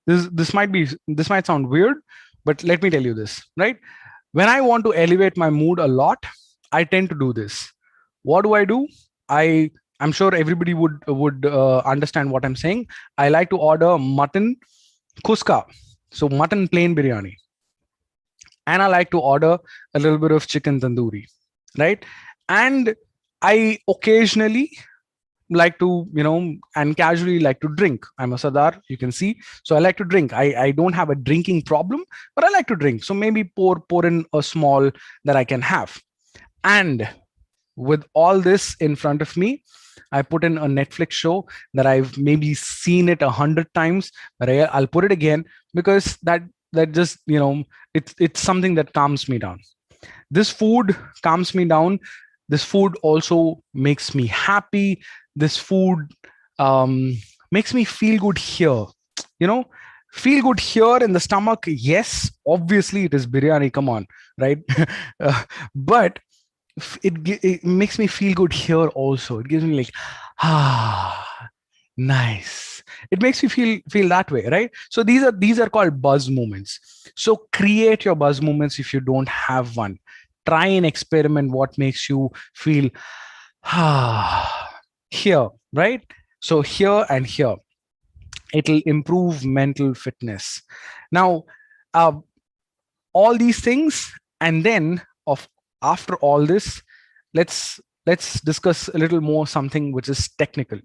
this might sound weird, but let me tell you this, right? When I want to elevate my mood a lot, I tend to do this. What do? I'm sure everybody would understand what I'm saying. I like to order mutton kuska, so mutton plain biryani, and I like to order a little bit of chicken tandoori, right? And I occasionally like to and casually like to drink. I'm a Sardar, you can see, so I like to drink. I don't have a drinking problem, but I like to drink, so maybe pour in a small that I can have. And with all this in front of me, I put in a Netflix show that I've maybe seen it 100 times, but I'll put it again because that just it's something that calms me down. This food calms me down. This food also makes me happy. This food makes me feel good here. You know, feel good here in the stomach. Yes, obviously it is biryani. Come on, right? But it makes me feel good here also. It gives me like, nice. It makes me feel that way, right? So these are called buzz moments. So create your buzz moments if you don't have one. Try and experiment what makes you feel here, right? So here and here. It'll improve mental fitness. Now, all these things, and then after all this, let's discuss a little more something which is technical.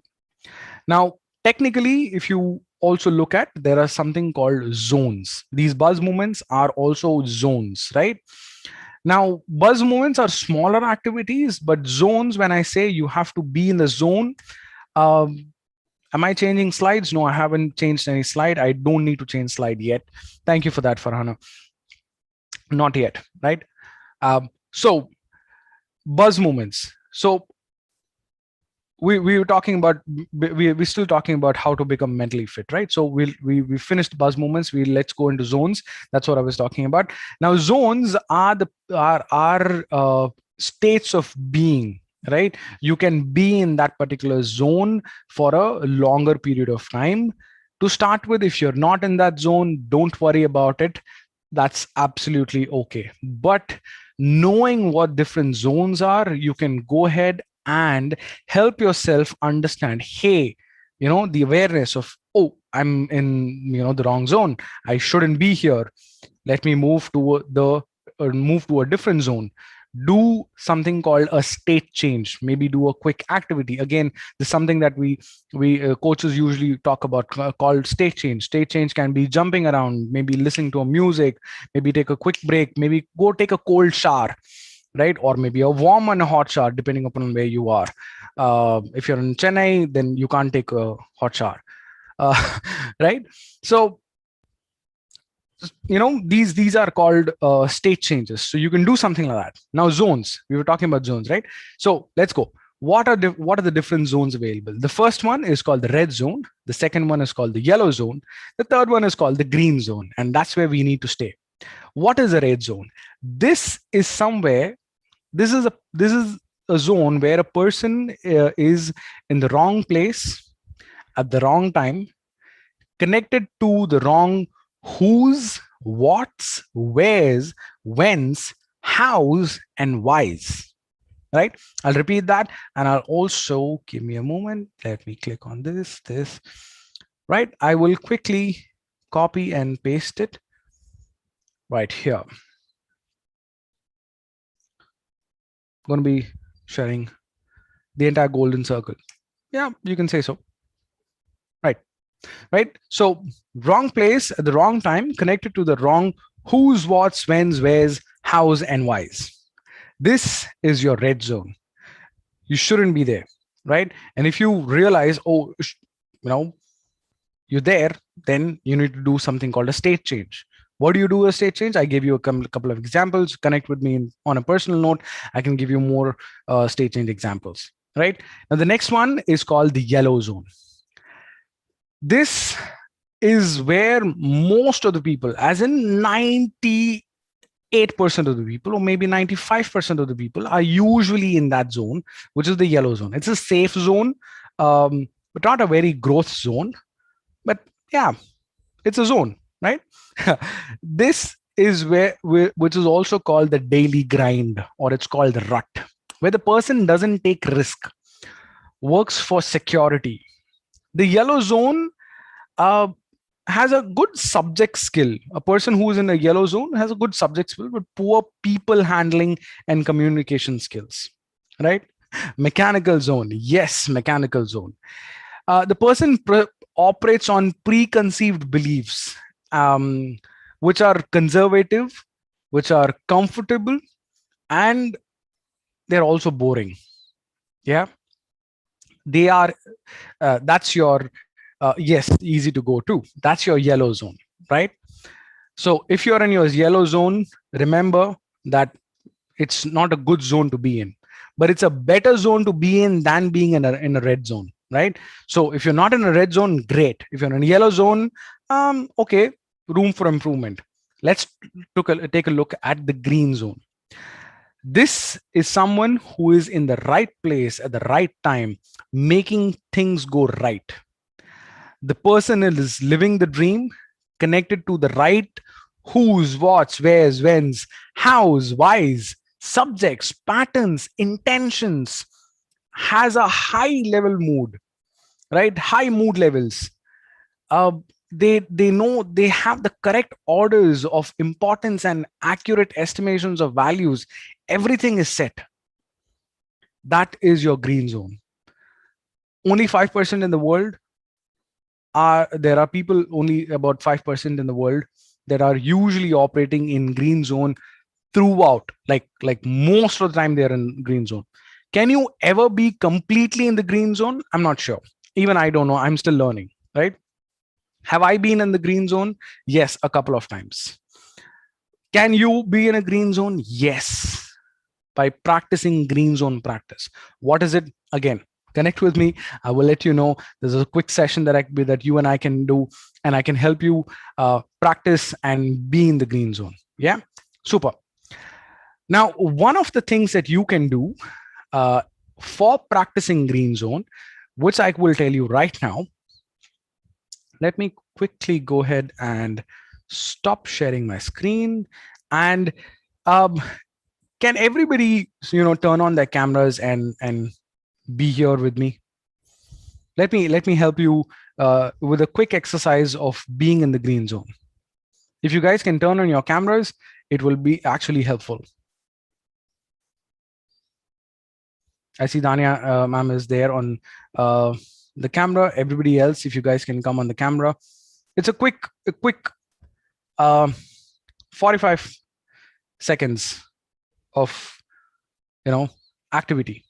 Now, technically, if you also look at, there are something called zones. These buzz movements are also zones, right? Now, buzz movements are smaller activities, but zones, when I say you have to be in the zone, am I changing slides? No, I haven't changed any slide. I don't need to change slide yet. Thank you for that, Farhana. Not yet, right? So buzz movements. So we were talking about, we're still talking about how to become mentally fit, right? So we finished buzz movements. Let's go into zones. That's what I was talking about. Now, zones are states of being, right? You can be in that particular zone for a longer period of time. To start with, if you're not in that zone, don't worry about it. That's absolutely okay. But knowing what different zones are, you can go ahead and help yourself understand, hey, the awareness of, oh, I'm in, the wrong zone. I shouldn't be here. Let me move to a different zone. Do something called a state change. Maybe do a quick activity. Again, this is something that we coaches usually talk about, called state change. State change can be jumping around, maybe listening to a music, maybe take a quick break, maybe go take a cold shower, right? Or maybe a warm and a hot shower, depending upon where you are. If you're in Chennai, then you can't take a hot shower, right? So these are called state changes. So you can do something like that. Now, zones, we were talking about zones, right? So let's go. What are the different zones available? The first one is called the red zone. The second one is called the yellow zone. The third one is called the green zone, and that's where we need to stay. What is a red zone? This is a zone where a person is in the wrong place at the wrong time, connected to the wrong who's, what's, where's, when's, how's, and why's, right? I'll repeat that, and I'll also, give me a moment. Let me click on this, right? I will quickly copy and paste it right here. I'm going to be sharing the entire golden circle. Yeah, you can say so. Right? So wrong place at the wrong time, connected to the wrong who's, what's, when's, where's, how's, and why's. This is your red zone. You shouldn't be there, right? And if you realize, oh, you're there, then you need to do something called a state change. What do you do a state change? I gave you a couple of examples. Connect with me on a personal note. I can give you more state change examples, right? Now, the next one is called the yellow zone. This is where most of the people, as in 98% of the people, or maybe 95% of the people, are usually in that zone, which is the yellow zone. It's a safe zone, but not a very growth zone. But yeah, it's a zone, right? This is which is also called the daily grind, or it's called the rut, where the person doesn't take risk, works for security. The yellow zone has a good subject skill. A person who is in a yellow zone has a good subject skill, but poor people handling and communication skills, right? Mechanical zone. Yes, mechanical zone. The person operates on preconceived beliefs, which are conservative, which are comfortable, and they're also boring. Yeah. They are, that's your, yes, easy to go to. That's your yellow zone, right? So if you're in your yellow zone, remember that it's not a good zone to be in. but it's a better zone to be in than being in a red zone, right? So if you're not in a red zone, great. If you're in a yellow zone, okay, room for improvement. Let's take a look at the green zone. This is someone who is in the right place at the right time, making things go right. The person is living the dream, connected to the right who's, what's, where's, when's, how's, why's, subjects, patterns, intentions, has a high level mood, right? High mood levels. They know they have the correct orders of importance and accurate estimations of values. Everything is set. That is your green zone. Only 5% in the world there are people, only about 5% in the world that are usually operating in green zone throughout, like most of the time they're in green zone. Can you ever be completely in the green zone? I'm not sure. Even I don't know. I'm still learning, right? Have I been in the green zone? Yes, a couple of times. Can you be in a green zone? Yes, by practicing green zone practice. What is it? Again, connect with me. I will let you know. There's a quick session that you and I can do, and I can help you practice and be in the green zone. Yeah, super. Now, one of the things that you can do for practicing green zone, which I will tell you right now. Let me quickly go ahead and stop sharing my screen. And can everybody, turn on their cameras and be here with me? Let me help you with a quick exercise of being in the green zone. If you guys can turn on your cameras, it will be actually helpful. I see Dania ma'am is there on the camera. Everybody else, if you guys can come on the camera. It's a quick 45 seconds of activity.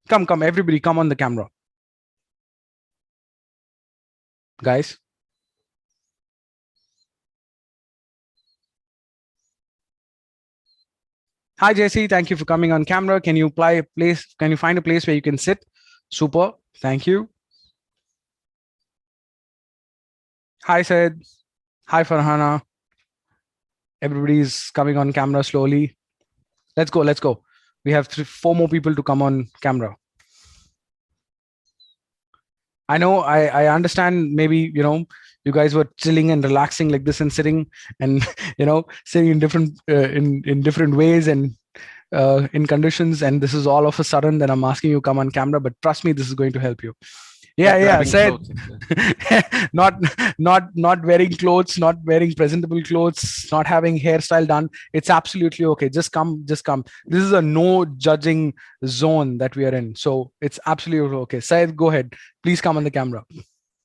Come, everybody come on the camera. Guys. Hi, Jesse. Thank you for coming on camera. Can you find a place where you can sit? Super. Thank you. Hi, Said. Hi, Farhana. Everybody's coming on camera slowly. Let's go. We have 4 more people to come on camera. I know, I understand, maybe, you guys were chilling and relaxing like this and sitting and, sitting in different, in different ways and in conditions. And this is all of a sudden that I'm asking you to come on camera, but trust me, this is going to help you. Yeah. Said not wearing clothes, not wearing presentable clothes, not having hairstyle done. It's absolutely okay. Just come. This is a no judging zone that we are in. So it's absolutely okay. Said, go ahead. Please come on the camera.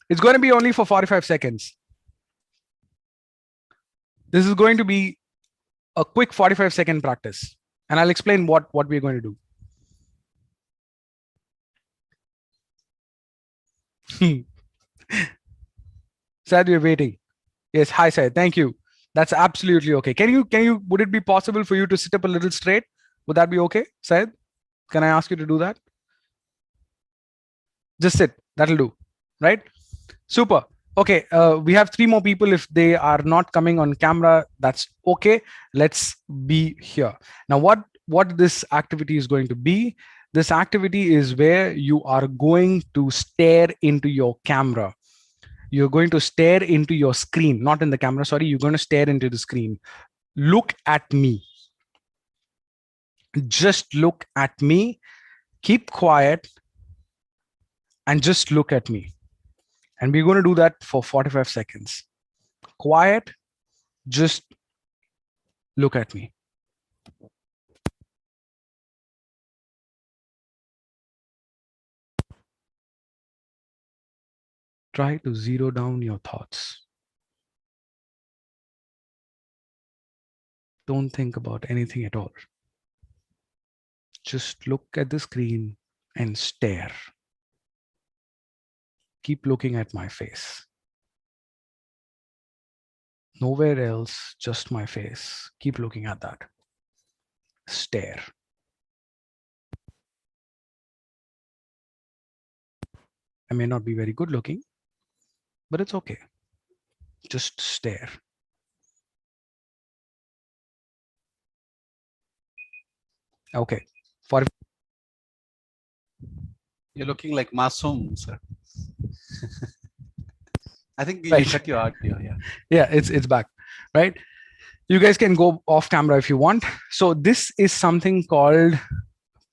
It's going to be only for 45 seconds. This is going to be a quick 45-second practice. And I'll explain what we're going to do. Said, you're waiting. Yes, hi, Said. Thank you. That's absolutely okay. Would it be possible for you to sit up a little straight? Would that be okay, Said? Can I ask you to do that? Just sit. That'll do. Right? Super. Okay. We have 3 more people. If they are not coming on camera, that's okay. Let's be here. Now, what this activity is going to be? This activity is where you are going to stare into your camera. You're going to stare into your screen, not in the camera. Sorry, you're going to stare into the screen. Look at me. Just look at me. Keep quiet and just look at me. And we're going to do that for 45 seconds. Quiet, just look at me. Try to zero down your thoughts. Don't think about anything at all. Just look at the screen and stare. Keep looking at my face. Nowhere else, just my face. Keep looking at that. Stare. I may not be very good looking, but it's okay. Just stare. Okay. For You're looking like Masoom, sir. I think you Right. cut your audio. Yeah. yeah, it's back, right? You guys can go off camera if you want. So this is something called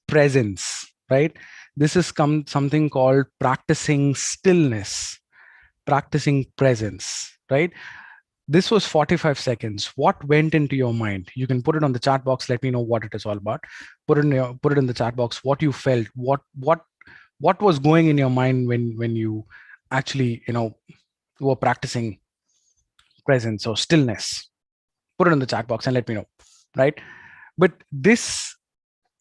presence, right? This is something called practicing stillness, practicing presence, right? This was 45 seconds. What went into your mind? You can put it on the chat box. Let me know what it is all about. Put it in the chat box. What you felt. What was going in your mind when you actually were practicing presence or stillness? Put it in the chat box and let me know, right? But this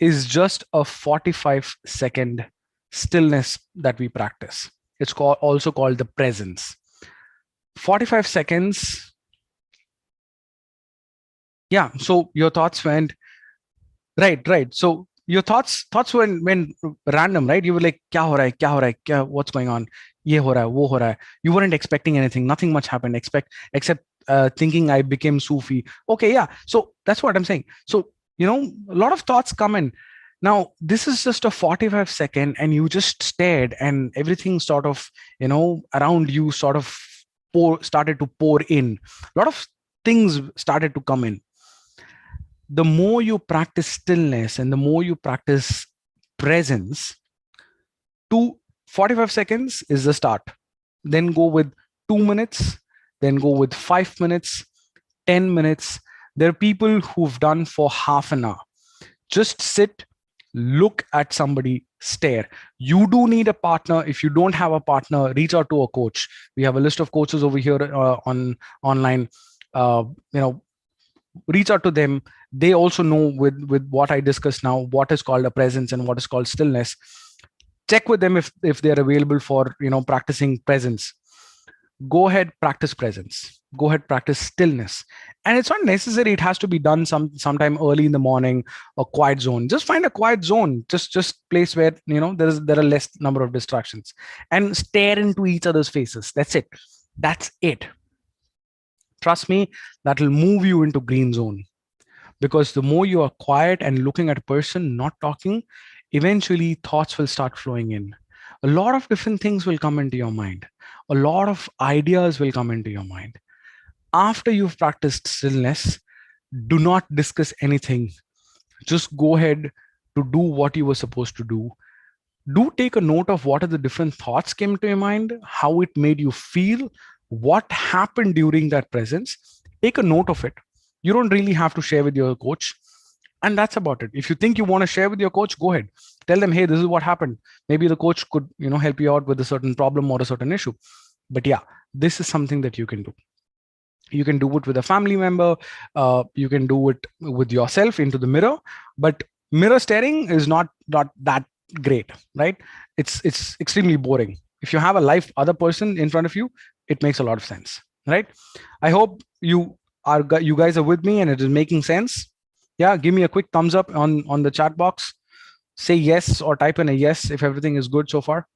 is just a 45-second stillness that we practice. It's also called the presence. 45 seconds. Yeah. So your thoughts went right. So your thoughts went random, right? You were like, kya ho raha hai, what's going on? Ye ho raha hai, wo ho raha hai. You weren't expecting anything. Nothing much happened except thinking I became Sufi. Okay, yeah. So that's what I'm saying. So a lot of thoughts come in. Now this is just a 45-second, and you just stared, and everything sort of around you sort of started to pour in. A lot of things started to come in. The more you practice stillness and the more you practice presence, 45 seconds is the start. Then go with 2 minutes, then go with 5 minutes, 10 minutes. There are people who've done for half an hour. Just sit, look at somebody, stare. You do need a partner. If you don't have a partner, reach out to a coach. We have a list of coaches over here online. Reach out to them. They also know with what I discussed now, what is called a presence and what is called stillness. Check with them if they're available for practicing presence. Go ahead, practice presence. Go ahead, practice stillness. And it's not necessary it has to be done sometime early in the morning, a quiet zone. Just find a quiet zone, just place where there are less number of distractions, and stare into each other's faces. That's it. Trust me, that will move you into green zone, because the more you are quiet and looking at a person, not talking, eventually thoughts will start flowing in. A lot of different things will come into your mind. A lot of ideas will come into your mind. After you've practiced stillness, do not discuss anything. Just go ahead to do what you were supposed to do. Do take a note of what are the different thoughts came to your mind, how it made you feel, what happened during that presence. Take a note of it. You don't really have to share with your coach. And that's about it. If you think you want to share with your coach, go ahead. Tell them, hey, this is what happened. Maybe the coach could, help you out with a certain problem or a certain issue. But yeah, this is something that you can do. You can do it with a family member. You can do it with yourself into the mirror. But mirror staring is not that great, right? It's extremely boring. If you have a live other person in front of you, it makes a lot of sense, right? I hope you guys are with me and it is making sense. Yeah, give me a quick thumbs up on the chat box. Say yes or type in a yes if everything is good so far.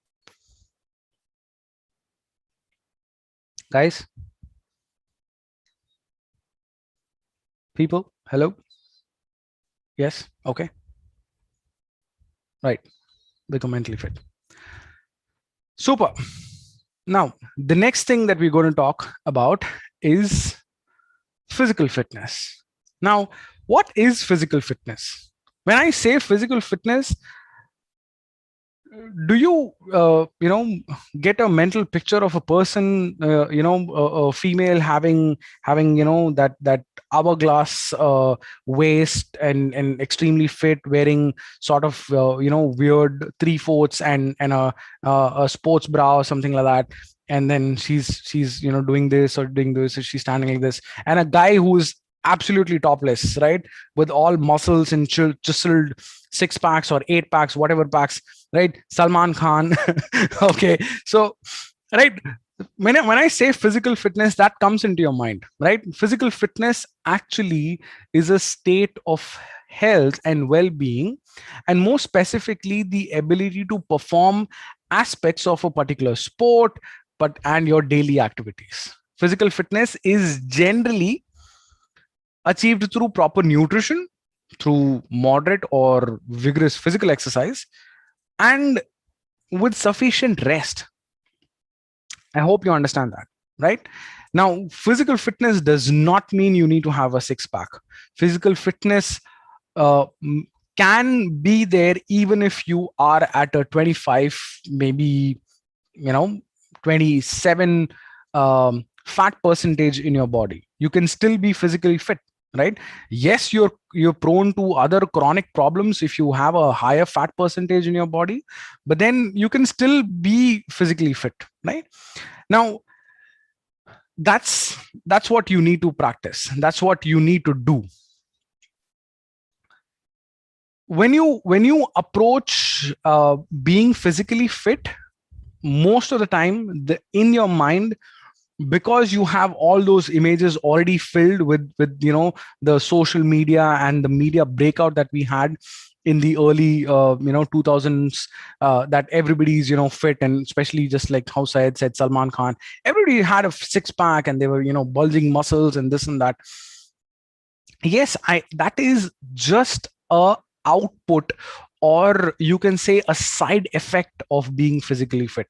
Guys, people, hello. Yes, okay, right. Become mentally fit. Super. Now, the next thing that we're going to talk about is physical fitness. Now, what is physical fitness? When I say physical fitness, do you get a mental picture of a person, a female having that hourglass waist and extremely fit, wearing sort of weird 3/4 and a sports bra or something like that, and then she's doing this or doing this, or she's standing like this, and a guy who's absolutely topless, right, with all muscles and chiseled 6-packs or 8-packs, whatever packs, right? Salman Khan. Okay, so right, when I say physical fitness, that comes into your mind, right? Physical fitness actually is a state of health and well-being, and more specifically the ability to perform aspects of a particular sport, and your daily activities. Physical fitness is generally achieved through proper nutrition, through moderate or vigorous physical exercise, and with sufficient rest. I hope you understand that, right? Now, physical fitness does not mean you need to have a six pack. Physical fitness can be there even if you are at a 25, maybe, 27 fat percentage in your body. You can still be physically fit, right? Yes, you're prone to other chronic problems if you have a higher fat percentage in your body, but then you can still be physically fit, right? Now, that's what you need to practice. That's what you need to do. When you approach being physically fit, most of the time, in your mind, because you have all those images already filled with the social media and the media breakout that we had in the early 2000s, that everybody's fit, and especially just like how Syed said, Salman Khan, everybody had a six pack and they were bulging muscles and this and that. Yes, that is just a output, or you can say a side effect of being physically fit.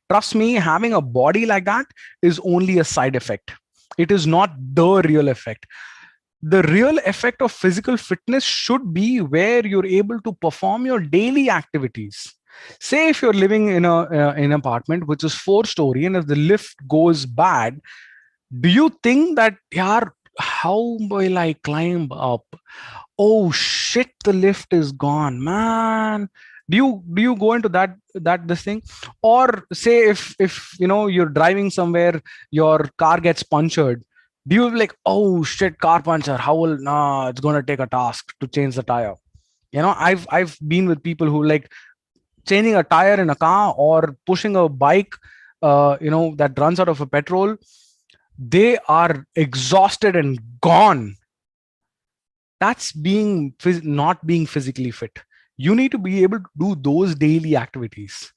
Trust me, having a body like that is only a side effect. It is not the real effect. The real effect of physical fitness should be where you're able to perform your daily activities. Say if you're living in an apartment which is 4-story, and if the lift goes bad, do you think that, yaar, how will I climb up? Oh shit, the lift is gone, man. Do you go into this thing? Or say if you're driving somewhere, your car gets punctured, do you like, oh shit, car puncture, it's gonna take a task to change the tire? I've been with people who like changing a tire in a car or pushing a bike that runs out of a petrol. They are exhausted and gone. That's not being physically fit. You need to be able to do those daily activities.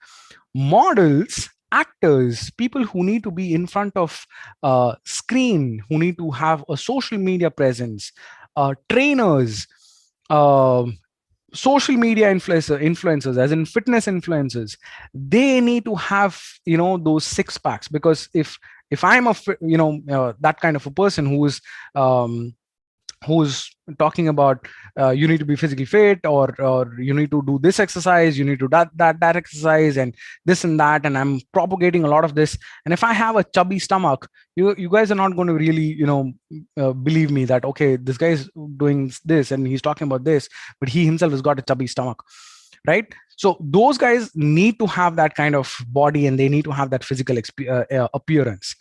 Models, actors, people who need to be in front of a screen, who need to have a social media presence, trainers, social media influencers, as in fitness influencers, they need to have those six packs. Because if I'm that kind of a person who's talking about you need to be physically fit, or you need to do this exercise, you need to do that exercise, and this and that, and I'm propagating a lot of this, and if I have a chubby stomach, you guys are not going to really believe me that, okay, this guy is doing this and he's talking about this, but he himself has got a chubby stomach, right? So those guys need to have that kind of body, and they need to have that physical appearance.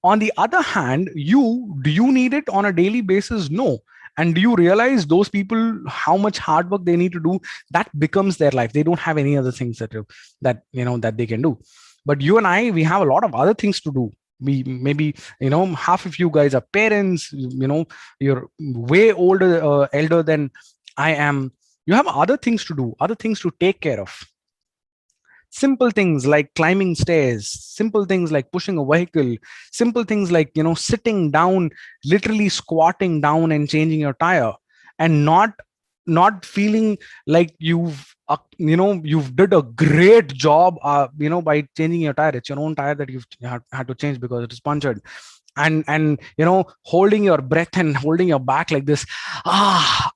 On the other hand, do you need it on a daily basis? No. And do you realize those people, how much hard work they need to do? That becomes their life. They don't have any other things that they can do. But you and I, we have a lot of other things to do. We maybe half of you guys are parents. You're way elder than I am. You have other things to do, other things to take care of. Simple things like climbing stairs, simple things like pushing a vehicle, simple things like sitting down, literally squatting down and changing your tire, and not feeling like you've did a great job by changing your tire. It's your own tire that you've had to change because it is punctured. And holding your breath and holding your back like this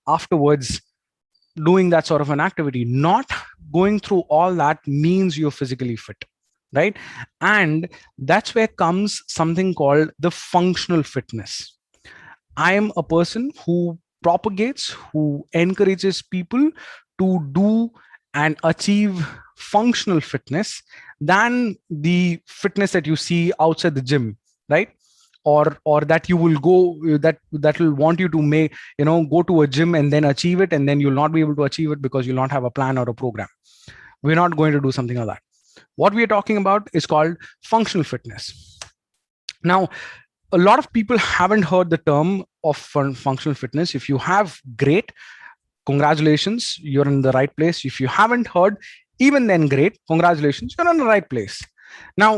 afterwards, doing that sort of an activity. Not going through all that means you're physically fit, right? And that's where comes something called the functional fitness. I am a person who propagates, who encourages people to do and achieve functional fitness than the fitness that you see outside the gym, right? Or that you will go, that will want you to go to a gym and then achieve it, and then you'll not be able to achieve it because you'll not have a plan or a program. We're not going to do something like that. What we are talking about is called functional fitness. Now, a lot of people haven't heard the term of functional fitness. If you have, great, congratulations, you're in the right place. If you haven't heard, even then, great. Congratulations, you're in the right place. Now,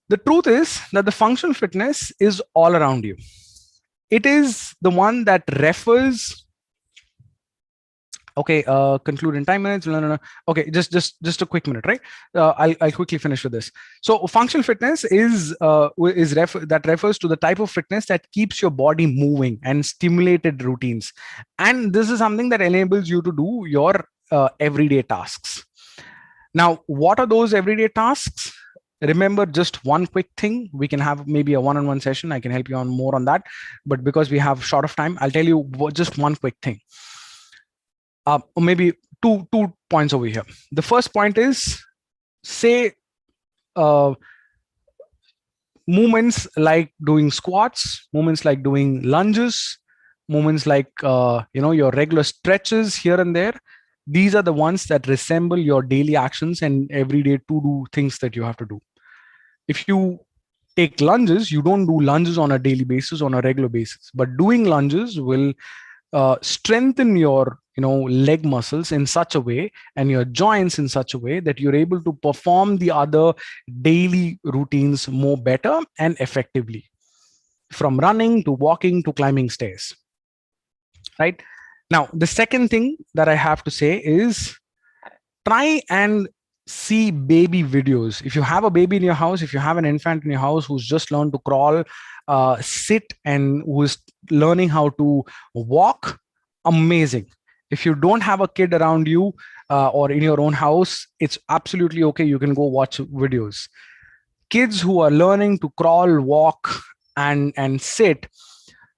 the truth is that the functional fitness is all around you. It is the one that refers. Okay, conclude in 10 minutes. No. Okay, just a quick minute, right? I'll quickly finish with this. So functional fitness is that refers to the type of fitness that keeps your body moving and stimulated routines. And this is something that enables you to do your everyday tasks. Now, what are those everyday tasks? Remember just one quick thing. We can have maybe a one-on-one session. I can help you on more on that. But because we have short of time, I'll tell you just one quick thing. Or maybe two points over here. The first point is, say, movements like doing squats, movements like doing lunges, movements like your regular stretches here and there. These are the ones that resemble your daily actions and everyday to-do things that you have to do. If you take lunges, you don't do lunges on a daily basis, on a regular basis, but doing lunges will strengthen your leg muscles in such a way and your joints in such a way that you're able to perform the other daily routines more better and effectively, from running to walking to climbing stairs, right? Now, the second thing that I have to say is, try and see baby videos. If you have a baby in your house, if you have an infant in your house who's just learned to crawl, sit, and who is learning how to walk, amazing. If you don't have a kid around you or in your own house, it's absolutely okay. You can go watch videos. Kids who are learning to crawl, walk, and sit,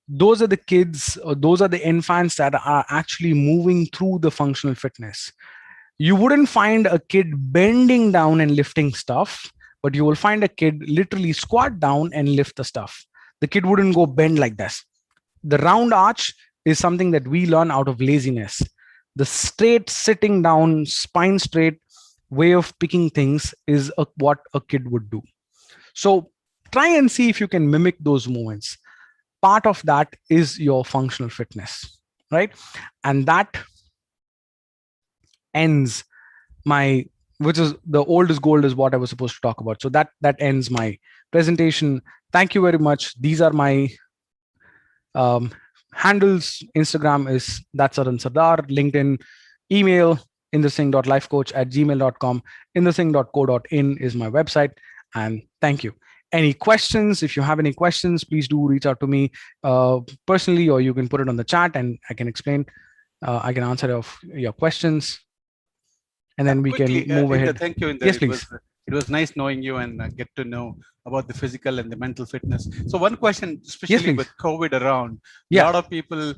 those are the kids, or those are the infants that are actually moving through the functional fitness. You wouldn't find a kid bending down and lifting stuff, but you will find a kid literally squat down and lift the stuff. The kid wouldn't go bend like this. The round arch is something that we learn out of laziness. The straight sitting down, spine straight way of picking things is what a kid would do. So try and see if you can mimic those movements. Part of that is your functional fitness, right? And that ends which is the old is gold is what I was supposed to talk about. So that ends my presentation. Thank you very much. These are my handles. Instagram is Thatsaran Sardar, LinkedIn, email indersingh.lifecoach@gmail.com, indersingh.co.in is my website. And thank you. Any questions? If you have any questions, please do reach out to me personally, or you can put it on the chat and I can explain. I can answer your questions. And then we Quickly, can move ahead. Thank you. Yes, please. It was nice knowing you and get to know about the physical and the mental fitness. So one question, especially with COVID around, a lot of people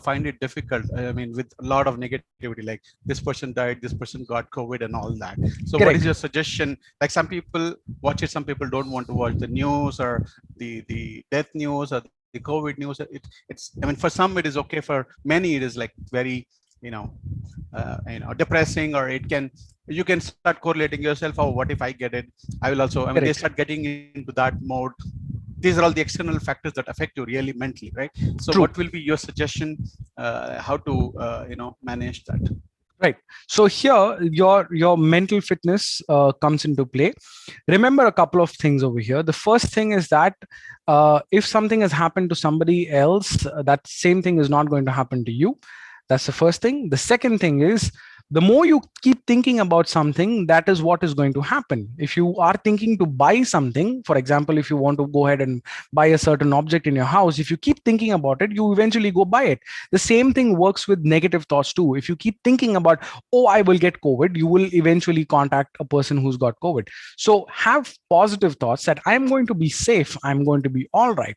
find it difficult. I mean, with a lot of negativity, like this person died, this person got COVID and all that. So what is your suggestion? Like some people watch it, some people don't want to watch the news or the death news or the COVID news. It's, I mean, for some it is okay. For many, it is like very, depressing, or you can start correlating yourself. Oh, what if I get it? I will also, I mean, they start getting into that mode. These are all the external factors that affect you really mentally, right? So what will be your suggestion, how to, manage that? Right. So here, your mental fitness comes into play. Remember a couple of things over here. The first thing is that if something has happened to somebody else, that same thing is not going to happen to you. That's the first thing. The second thing is, the more you keep thinking about something, that is what is going to happen. If you are thinking to buy something, for example, if you want to go ahead and buy a certain object in your house, if you keep thinking about it, you eventually go buy it. The same thing works with negative thoughts too. If you keep thinking about, oh, I will get COVID, you will eventually contact a person who's got COVID. So have positive thoughts that I'm going to be safe. I'm going to be all right.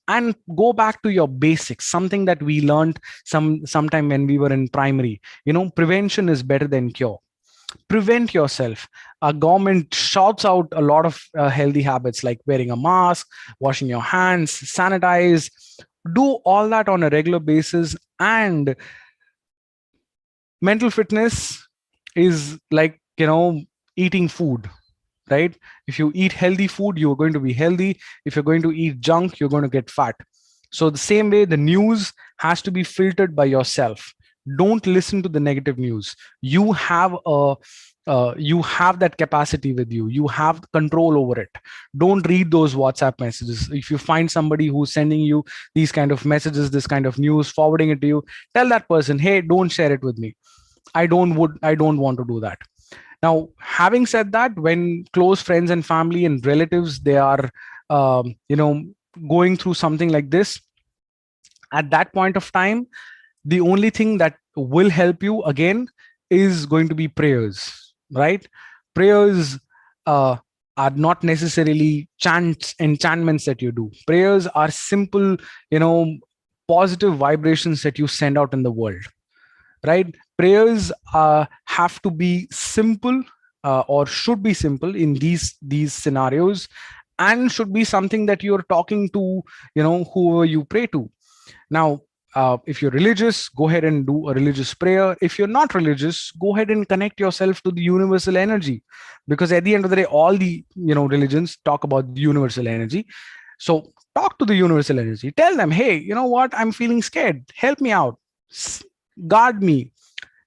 And go back to your basics, something that we learned sometime when we were in primary. Prevention is better than cure. Prevent yourself. Our government shouts out a lot of healthy habits like wearing a mask, washing your hands, sanitize. Do all that on a regular basis. And mental fitness is like, eating food. Right? If you eat healthy food, you're going to be healthy. If you're going to eat junk, you're going to get fat. So the same way, the news has to be filtered by yourself. Don't listen to the negative news. You have a you have that capacity with you. You have control over it. Don't read those WhatsApp messages. If you find somebody who's sending you these kind of messages, this kind of news, forwarding it to you, tell that person, hey, don't share it with me. I don't want to do that. Now, having said that, when close friends and family and relatives, they are going through something like this, at that point of time, the only thing that will help you again is going to be prayers, right? Prayers are not necessarily enchantments that you do. Prayers are simple, positive vibrations that you send out in the world, right? Prayers have to be simple, or should be simple in these scenarios, and should be something that you're talking to, whoever you pray to. Now, if you're religious, go ahead and do a religious prayer. If you're not religious, go ahead and connect yourself to the universal energy, because at the end of the day, all the religions talk about the universal energy. So talk to the universal energy. Tell them, hey, you know what? I'm feeling scared. Help me out. Guard me.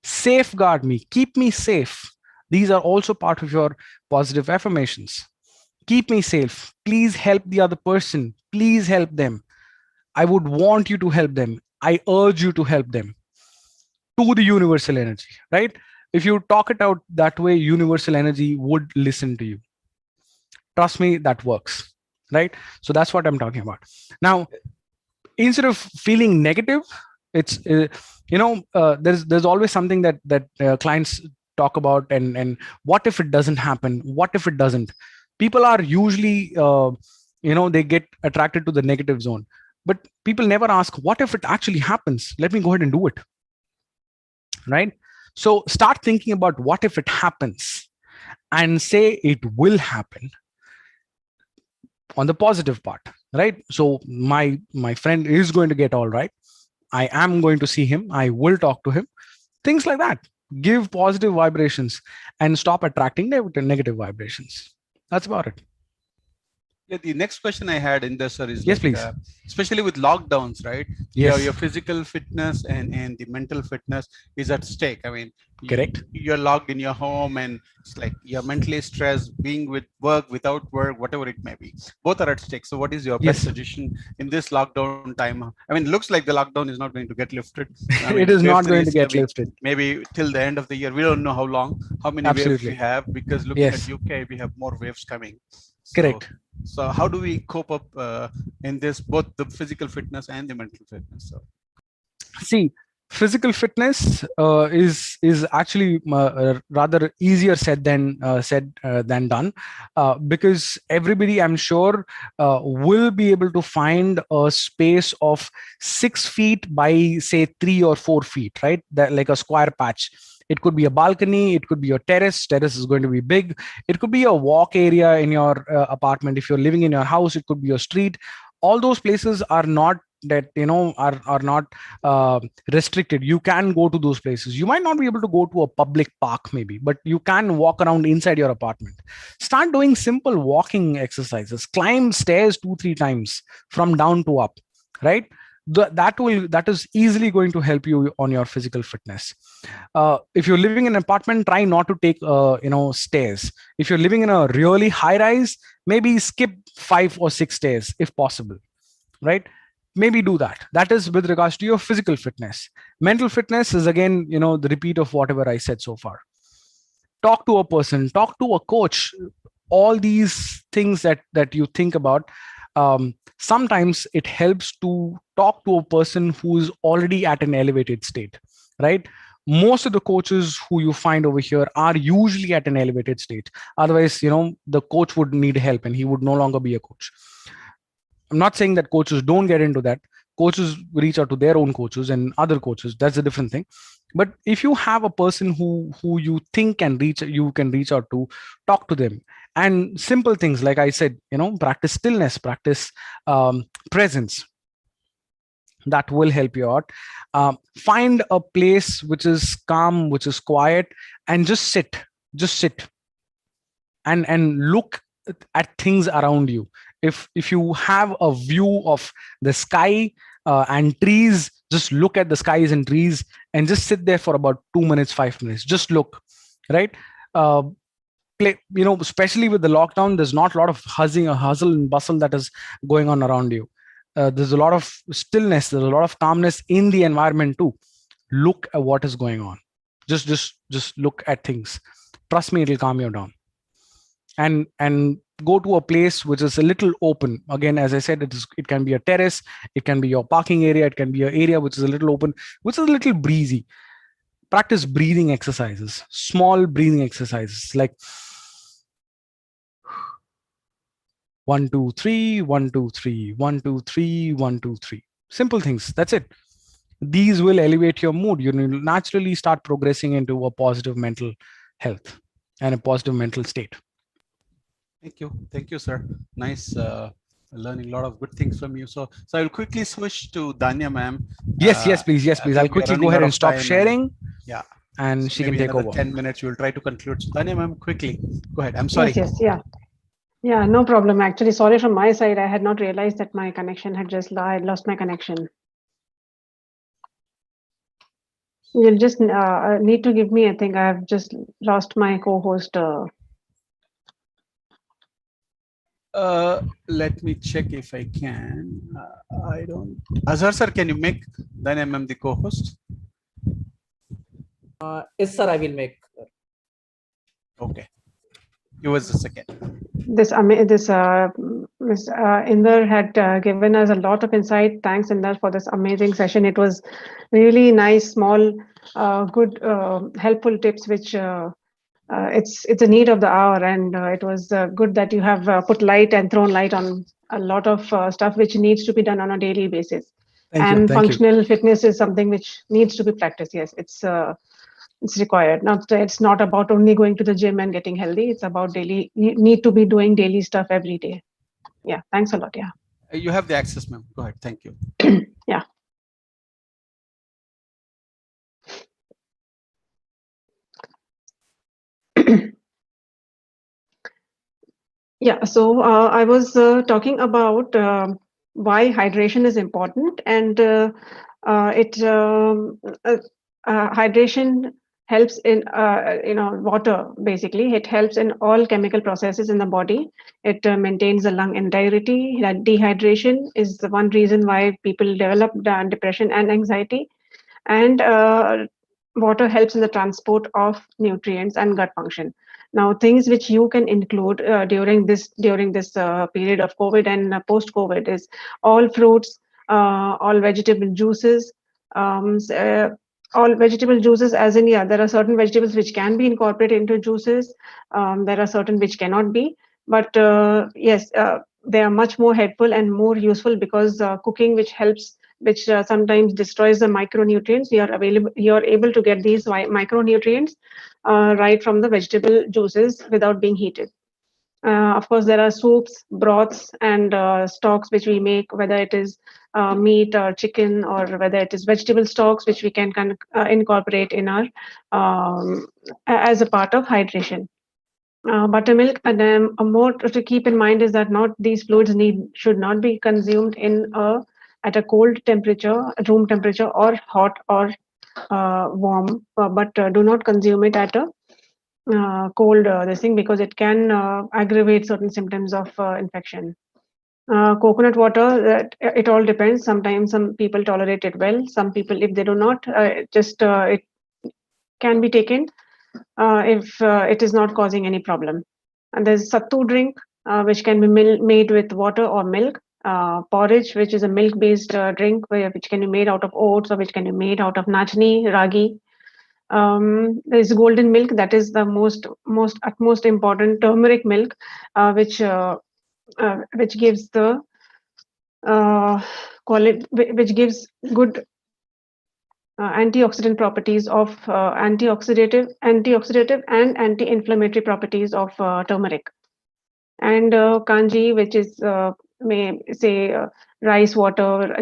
Safeguard me. Keep me safe. These are also part of your positive affirmations. Keep me safe. Please help the other person. Please help them. I would want you to help them. I urge you to help them. To the universal energy, right? If you talk it out that way, universal energy would listen to you. Trust me, that works, right? So that's what I'm talking about. Now, instead of feeling negative, it's there's always something that clients talk about, and what if it doesn't happen? What if it doesn't? People are usually they get attracted to the negative zone. But people never ask, what if it actually happens? Let me go ahead and do it, right? So start thinking about what if it happens, and say it will happen on the positive part, right? So my friend is going to get all right. I am going to see him. I will talk to him. Things like that. Give positive vibrations and stop attracting negative vibrations. That's about it. Yeah, the next question I had in this, sir, is yes, please. Especially with lockdowns, right? Yes. Your physical fitness and the mental fitness is at stake. I mean, correct. You're locked in your home, and it's like you're mentally stressed, being with work, without work, whatever it may be. Both are at stake. So what is your best suggestion in this lockdown time? I mean, it looks like the lockdown is not going to get lifted. I mean, it is not going to get lifted. Maybe till the end of the year. We don't know how long, how many waves we have, because looking at UK, we have more waves coming. So, correct. So how do we cope up in this, both the physical fitness and the mental fitness? So, see, physical fitness is actually rather easier said than done, because everybody, I'm sure, will be able to find a space of 6 feet by say 3 or 4 feet, right? That, like a square patch. It could be a balcony. It could be a terrace. Terrace is going to be big. It could be a walk area in your apartment. If you're living in your house, it could be a street. All those places are not that are not restricted. You can go to those places. You might not be able to go to a public park maybe, but you can walk around inside your apartment. Start doing simple walking exercises. Climb stairs 2-3 times from down to up, right? That is easily going to help you on your physical fitness. If you're living in an apartment, try not to take stairs. If you're living in a really high rise, maybe skip 5 or 6 stairs if possible, right? Maybe do that. That is with regards to your physical fitness. Mental fitness is again, the repeat of whatever I said so far. Talk to a person, talk to a coach. All these things that you think about, sometimes it helps to talk to a person who is already at an elevated state, right? Most of the coaches who you find over here are usually at an elevated state. Otherwise, the coach would need help and he would no longer be a coach. I'm not saying that coaches don't get into that. Coaches reach out to their own coaches and other coaches. That's a different thing. But if you have a person who you think you can reach out to, talk to them. And simple things, like I said, practice stillness, practice presence. That will help you out. Find a place which is calm, which is quiet, and just sit and look at things around you. If you have a view of the sky and trees, just look at the skies and trees and just sit there for about 2 minutes, 5 minutes. Just look, right? especially with the lockdown, there's not a lot of hustle and bustle that is going on around you. There's a lot of stillness, there's a lot of calmness in the environment too. Look at what is going on. Just look at things. Trust me, it'll calm you down. And go to a place which is a little open. Again, as I said, it can be a terrace, it can be your parking area, it can be an area which is a little open, which is a little breezy. Practice breathing exercises, small breathing exercises like 1 2 3 1 2 3 1 2 3 1 2 3. Simple things. That's it. These will elevate your mood. You will naturally start progressing into a positive mental health and a positive mental state. Thank you, sir. Nice learning a lot of good things from you. So I will quickly switch to Danya, ma'am. Yes, please. I'll quickly go ahead and stop sharing. Yeah. And so she can take over. 10 minutes. We'll try to conclude. So Danya, ma'am, quickly. Go ahead. I'm sorry. Yes, yeah, no problem. Actually, sorry from my side. I had not realized that my connection had I had lost my connection. You'll just need to give me, I think I have just lost my co-host. Let me check if I can. I don't. Azhar sir, can you make Danya ma'am the co-host? Yes, sir, I will make. Okay. Give us a second. This Ms. Inder had given us a lot of insight. Thanks, Inder, for this amazing session. It was really nice, small, good, helpful tips, which it's a need of the hour, and it was good that you have put light and thrown light on a lot of stuff which needs to be done on a daily basis. Thank you. Functional fitness is something which needs to be practiced. Yes, it's required. It's not about only going to the gym and getting healthy. It's about you need to be doing daily stuff every day. Yeah, thanks a lot. Yeah. You have the access, ma'am. Go ahead. Thank you. Yeah. Yeah, so I was talking about why hydration is important, and hydration helps in water. Basically, it helps in all chemical processes in the body. It maintains the lung integrity. That dehydration is the one reason why people develop depression and anxiety, and water helps in the transport of nutrients and gut function. Now, things which you can include during this period of COVID and post-COVID is all fruits, all vegetable juices, all vegetable juices, as in, there are certain vegetables which can be incorporated into juices. There are certain which cannot be, but yes, they are much more helpful and more useful because cooking, which sometimes destroys the micronutrients. You're able to get these micronutrients right from the vegetable juices without being heated. Of course, there are soups, broths, and stocks which we make, whether it is meat or chicken, or whether it is vegetable stocks, which we can incorporate in our as a part of hydration. Buttermilk, and more to keep in mind is that these fluids should not be consumed at a cold temperature, room temperature, or hot or warm, but do not consume it at a cold this thing, because it can aggravate certain symptoms of infection. Coconut water, it all depends. Sometimes some people tolerate it well. Some people, if they do not, it can be taken if it is not causing any problem. And there's sattu drink, which can be made with water or milk. Porridge, which is a milk-based drink, which can be made out of oats, or which can be made out of nachni, ragi. There's golden milk, that is the utmost important. Turmeric milk, which gives the which gives good antioxidant properties of antioxidative and anti-inflammatory properties of turmeric. And kanji, which is may say rice water,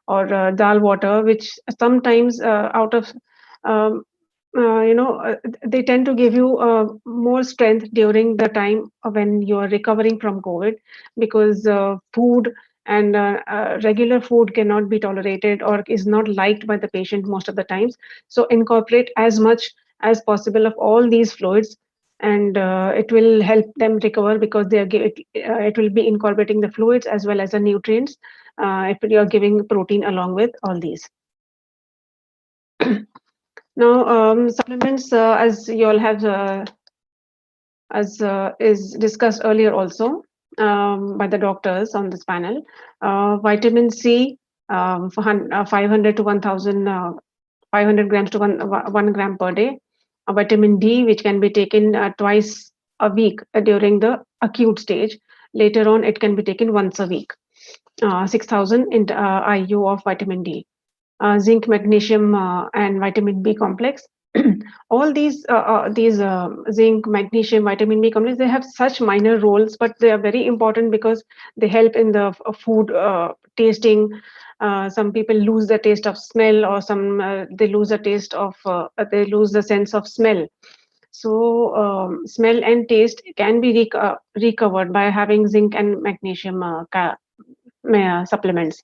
or dal water, which sometimes out of they tend to give you more strength during the time when you are recovering from COVID, because food and regular food cannot be tolerated or is not liked by the patient most of the times. So incorporate as much as possible of all these fluids and it will help them recover because it will be incorporating the fluids as well as the nutrients if you are giving protein along with all these. Now, supplements, as you all have, as is discussed earlier also by the doctors on this panel, vitamin C, 500 to 1,000, 500 grams to 1 gram per day. Vitamin D, which can be taken twice a week during the acute stage. Later on, it can be taken once a week. 6,000 IU of vitamin D. Zinc, magnesium, and vitamin B complex. All these zinc, magnesium, vitamin B complex, they have such minor roles, but they are very important because they help in the food tasting. Some people lose the taste of smell, or some they lose the taste of they lose the sense of smell. So smell and taste can be recovered by having zinc and magnesium supplements.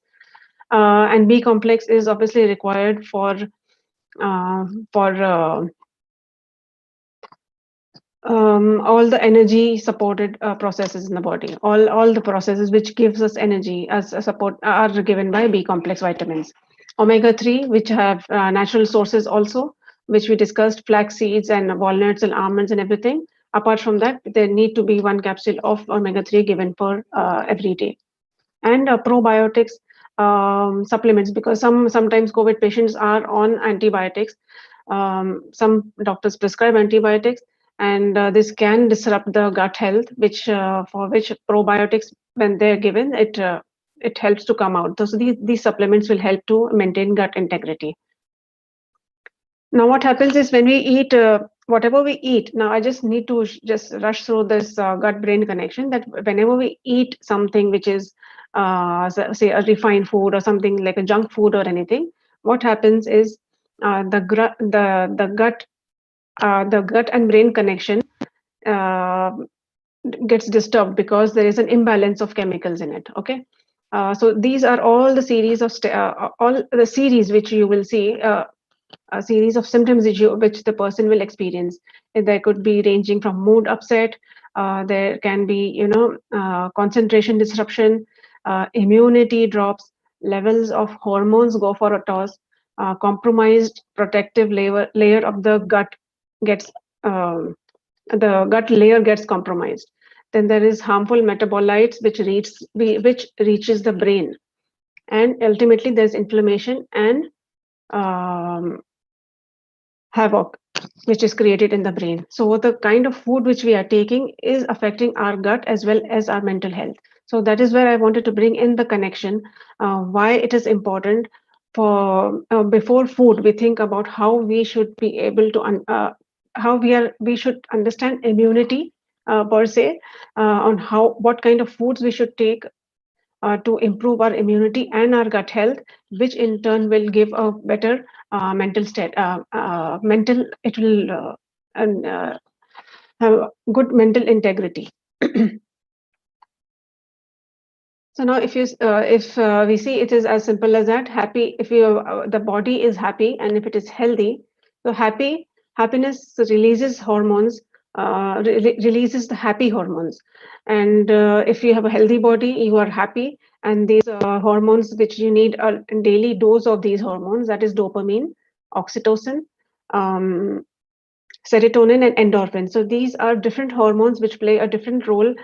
And B complex is obviously required for all the energy supported processes in the body. All the processes which gives us energy as a support are given by B complex vitamins. Omega-3, which have natural sources also, which we discussed, flax seeds and walnuts and almonds and everything. Apart from that, there need to be 1 capsule of omega-3 given for every day. And probiotics supplements, because sometimes COVID patients are on antibiotics. Some doctors prescribe antibiotics, and this can disrupt the gut health, which for which probiotics, when they're given, it helps to come out. So these supplements will help to maintain gut integrity. Now, what happens is when we eat whatever we eat. Now, I just need to just rush through this gut-brain connection, that whenever we eat something which is, say, a refined food or something like a junk food or anything, what happens is the gut and brain connection gets disturbed because there is an imbalance of chemicals in it. Okay, so these are all the series of all the series which you will see. A series of symptoms which the person will experience. There could be ranging from mood upset, there can be, concentration disruption, immunity drops, levels of hormones go for a toss, compromised protective layer of the gut gets, the gut layer gets compromised. Then there is harmful metabolites which reaches the brain, and ultimately there's inflammation and havoc which is created in the brain. So the kind of food which we are taking is affecting our gut as well as our mental health. So that is where I wanted to bring in the connection, why it is important for before food we think about how we should be able to we should understand immunity per se, on what kind of foods we should take to improve our immunity and our gut health, which in turn will give a better mental state. It will have good mental integrity. So now, if we see, it is as simple as that. Happy, if the body is happy and if it is healthy, so happiness releases hormones, releases the happy hormones. And if you have a healthy body, you are happy, and these hormones which you need a daily dose of these hormones, that is dopamine, oxytocin, serotonin, and endorphin. So these are different hormones which play a different role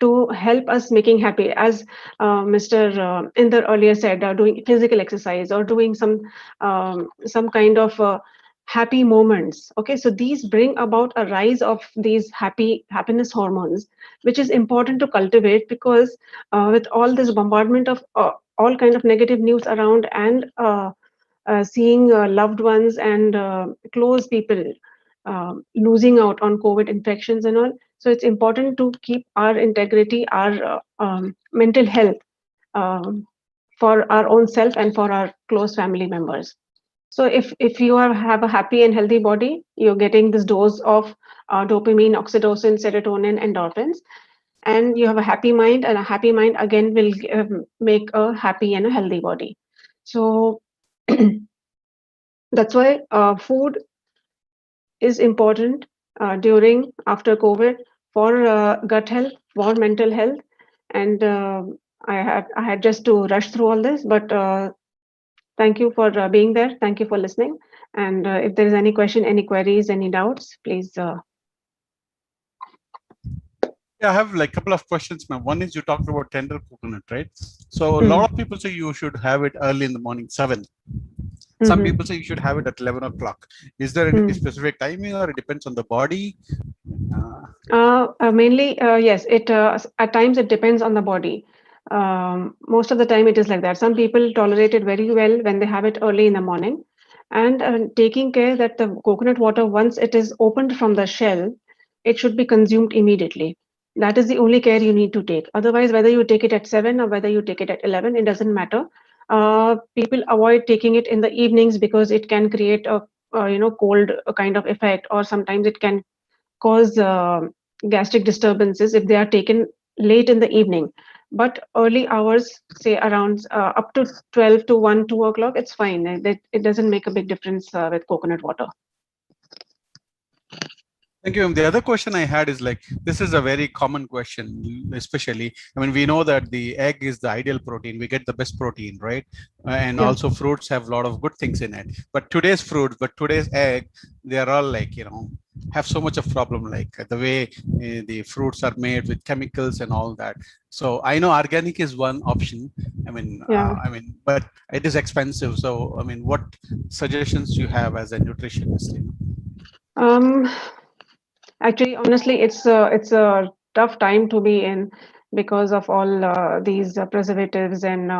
to help us making happy, as Mr. Inder earlier said, doing physical exercise or doing some kind of happy moments. Okay, so these bring about a rise of these happiness hormones, which is important to cultivate, because with all this bombardment of all kind of negative news around, and seeing loved ones and close people losing out on COVID infections and all. So it's important to keep our integrity, our mental health for our own self and for our close family members. So if you have a happy and healthy body, you're getting this dose of dopamine, oxytocin, serotonin, endorphins, and you have a happy mind, and a happy mind again will make a happy and a healthy body. So that's why food is important during, after COVID, for gut health, for mental health. And I had just to rush through all this, but thank you for being there. Thank you for listening. And if there is any question, any queries, any doubts, please. Yeah, I have like a couple of questions, ma'am. One is you talked about tender coconut, right? So a lot of people say you should have it early in the morning, 7. Some Mhm. people say you should have it at 11 o'clock. Is there any specific timing or it depends on the body? Mainly, yes. It at times it depends on the body. Most of the time, it is like that. Some people tolerate it very well when they have it early in the morning, and taking care that the coconut water, once it is opened from the shell, it should be consumed immediately. That is the only care you need to take. Otherwise, whether you take it at 7 or whether you take it at 11, it doesn't matter. People avoid taking it in the evenings because it can create a cold kind of effect, or sometimes it can cause gastric disturbances if they are taken late in the evening. But early hours, say around up to 12 to 1, 2 o'clock, it's fine. It doesn't make a big difference with coconut water. Thank you. The other question I had is like, this is a very common question, especially, I mean, we know that the egg is the ideal protein. We get the best protein, right? And Yeah. also fruits have a lot of good things in it. But today's fruit, but today's egg, they are all like, have so much of problem, like the way the fruits are made with chemicals and all that. So I know organic is one option. Yeah. But it is expensive. So, I mean, what suggestions you have as a nutritionist? Um, Actually, honestly, it's a tough time to be in because of all these preservatives and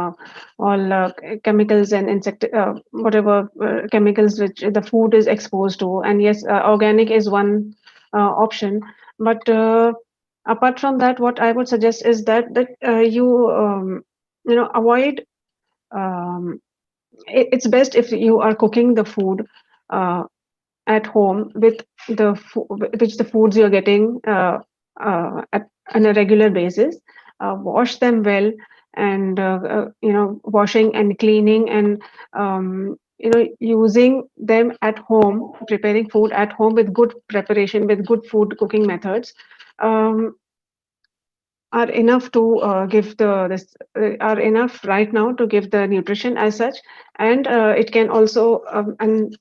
all chemicals and insect whatever chemicals which the food is exposed to. And yes, organic is one option. But apart from that, what I would suggest is that you avoid. Um, it's best if you are cooking the food. At home with which the foods you're getting on a regular basis. Wash them well, and washing and cleaning and using them at home, preparing food at home with good preparation, with good food cooking methods, um, are enough to give the this are enough right now to give the nutrition as such. And it can also and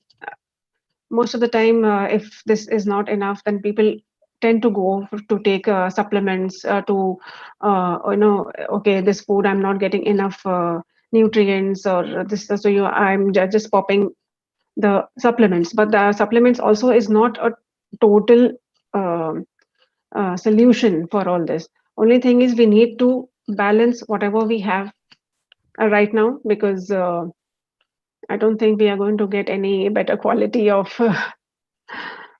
most of the time, if this is not enough, then people tend to go to take supplements to okay, this food I'm not getting enough nutrients, or this, so I'm just popping the supplements. But the supplements also is not a total um solution for all this. Only thing is we need to balance whatever we have right now, because I don't think we are going to get any better quality of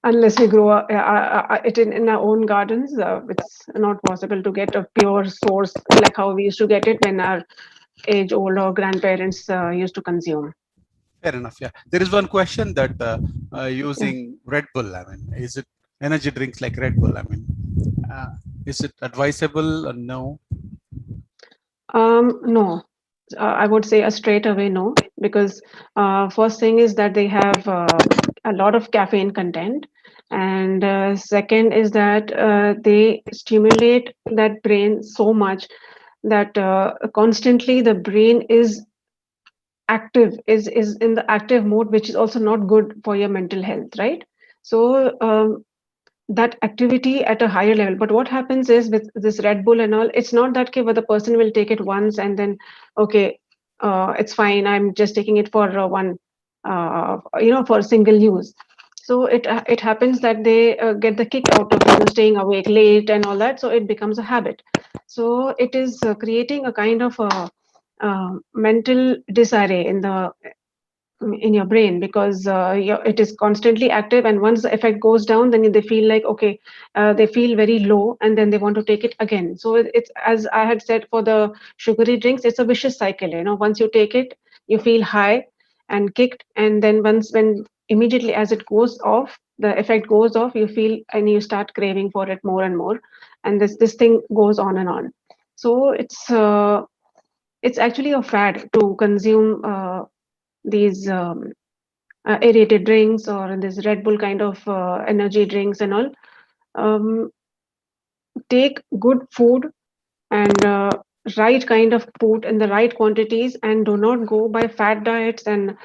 unless we grow it in our own gardens. It's not possible to get a pure source like how we used to get it when our age old or grandparents used to consume. Fair enough. Yeah. There is one question that Yeah. using Red Bull, I mean, is it energy drinks like Red Bull? I mean, uh, is it advisable or no? No, I would say a straight away no, because first thing is that they have a lot of caffeine content, and second is that they stimulate that brain so much that constantly the brain is active, is in the active mode, which is also not good for your mental health, right? So that activity at a higher level. But what happens is with this Red Bull and all, it's not that okay, where the person will take it once and then okay, it's fine, I'm just taking it for one for single use. So it happens that they get the kick out of staying awake late and all that, so it becomes a habit. So it is creating a kind of mental disarray in your brain, because it is constantly active, and once the effect goes down, then they feel like okay, they feel very low, and then they want to take it again. So it's, as I had said, for the sugary drinks, it's a vicious cycle. Once you take it, you feel high and kicked, and then when immediately as it goes off, the effect goes off, you feel and you start craving for it more and more, and this thing goes on and on. So it's actually a fad to consume these aerated drinks or this Red Bull kind of energy drinks and all. Um, take good food and right kind of food in the right quantities, and do not go by fat diets and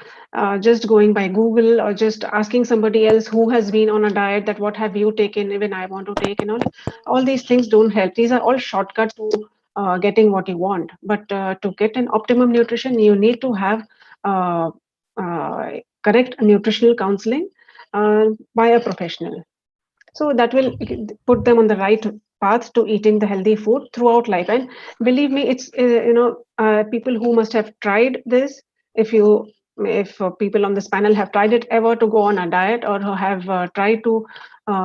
just going by Google or just asking somebody else who has been on a diet that what have you taken, even I want to take, and all these things don't help. These are all shortcuts to getting what you want, but to get an optimum nutrition you need to have uh, uh, correct nutritional counseling by a professional, so that will put them on the right path to eating the healthy food throughout life. And believe me, it's people who must have tried this. If people on this panel have tried it ever to go on a diet or who have tried to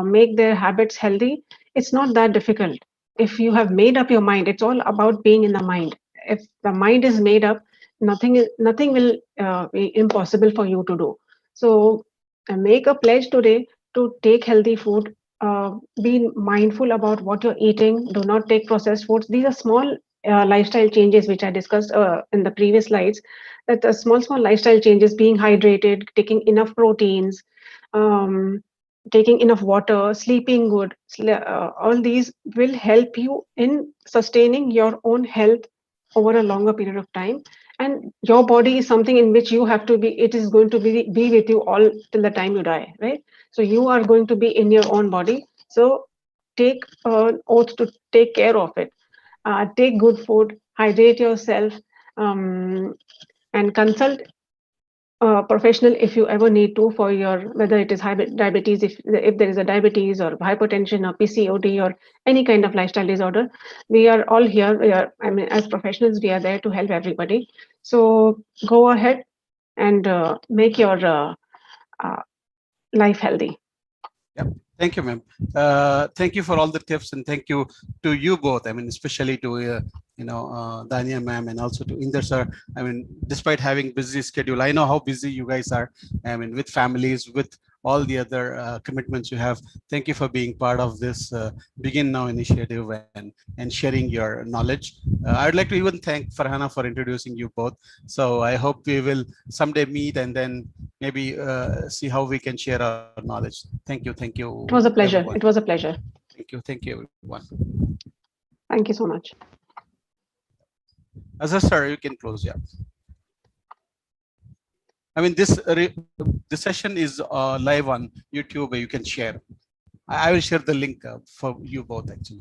make their habits healthy, it's not that difficult. If you have made up your mind, it's all about being in the mind. If the mind is made up, nothing will be impossible for you to do. So make a pledge today to take healthy food. Be mindful about what you're eating. Do not take processed foods. These are small lifestyle changes which I discussed in the previous slides. That the small lifestyle changes: being hydrated, taking enough proteins, um, taking enough water, sleeping good. All these will help you in sustaining your own health over a longer period of time. And your body is something in which you have to be. It is going to be with you all till the time you die, right? So you are going to be in your own body. So take an oath to take care of it. Take good food, hydrate yourself, um, and consult a professional if you ever need to for your, whether it is diabetes, if there is a diabetes or hypertension or PCOD or any kind of lifestyle disorder. We are all here. I mean, as professionals, we are there to help everybody. So go ahead and make your uh, life healthy. Yeah, thank you, ma'am. Thank you for all the tips, and thank you to you both. I mean, especially to Dania ma'am, and also to Inder sir. I mean, despite having busy schedule, I know how busy you guys are. I mean, with families, with all the other commitments you have. Thank you for being part of this Begin Now initiative and sharing your knowledge. I'd like to even thank Farhana for introducing you both. So I hope we will someday meet and then maybe see how we can share our knowledge. Thank you. Thank you, It was a pleasure. everyone. It was a pleasure. Thank you. Thank you, everyone. Thank you so much. Azhar sir, you can close. Yeah. I mean, this session is live on YouTube. You can share. I will share the link for you both actually.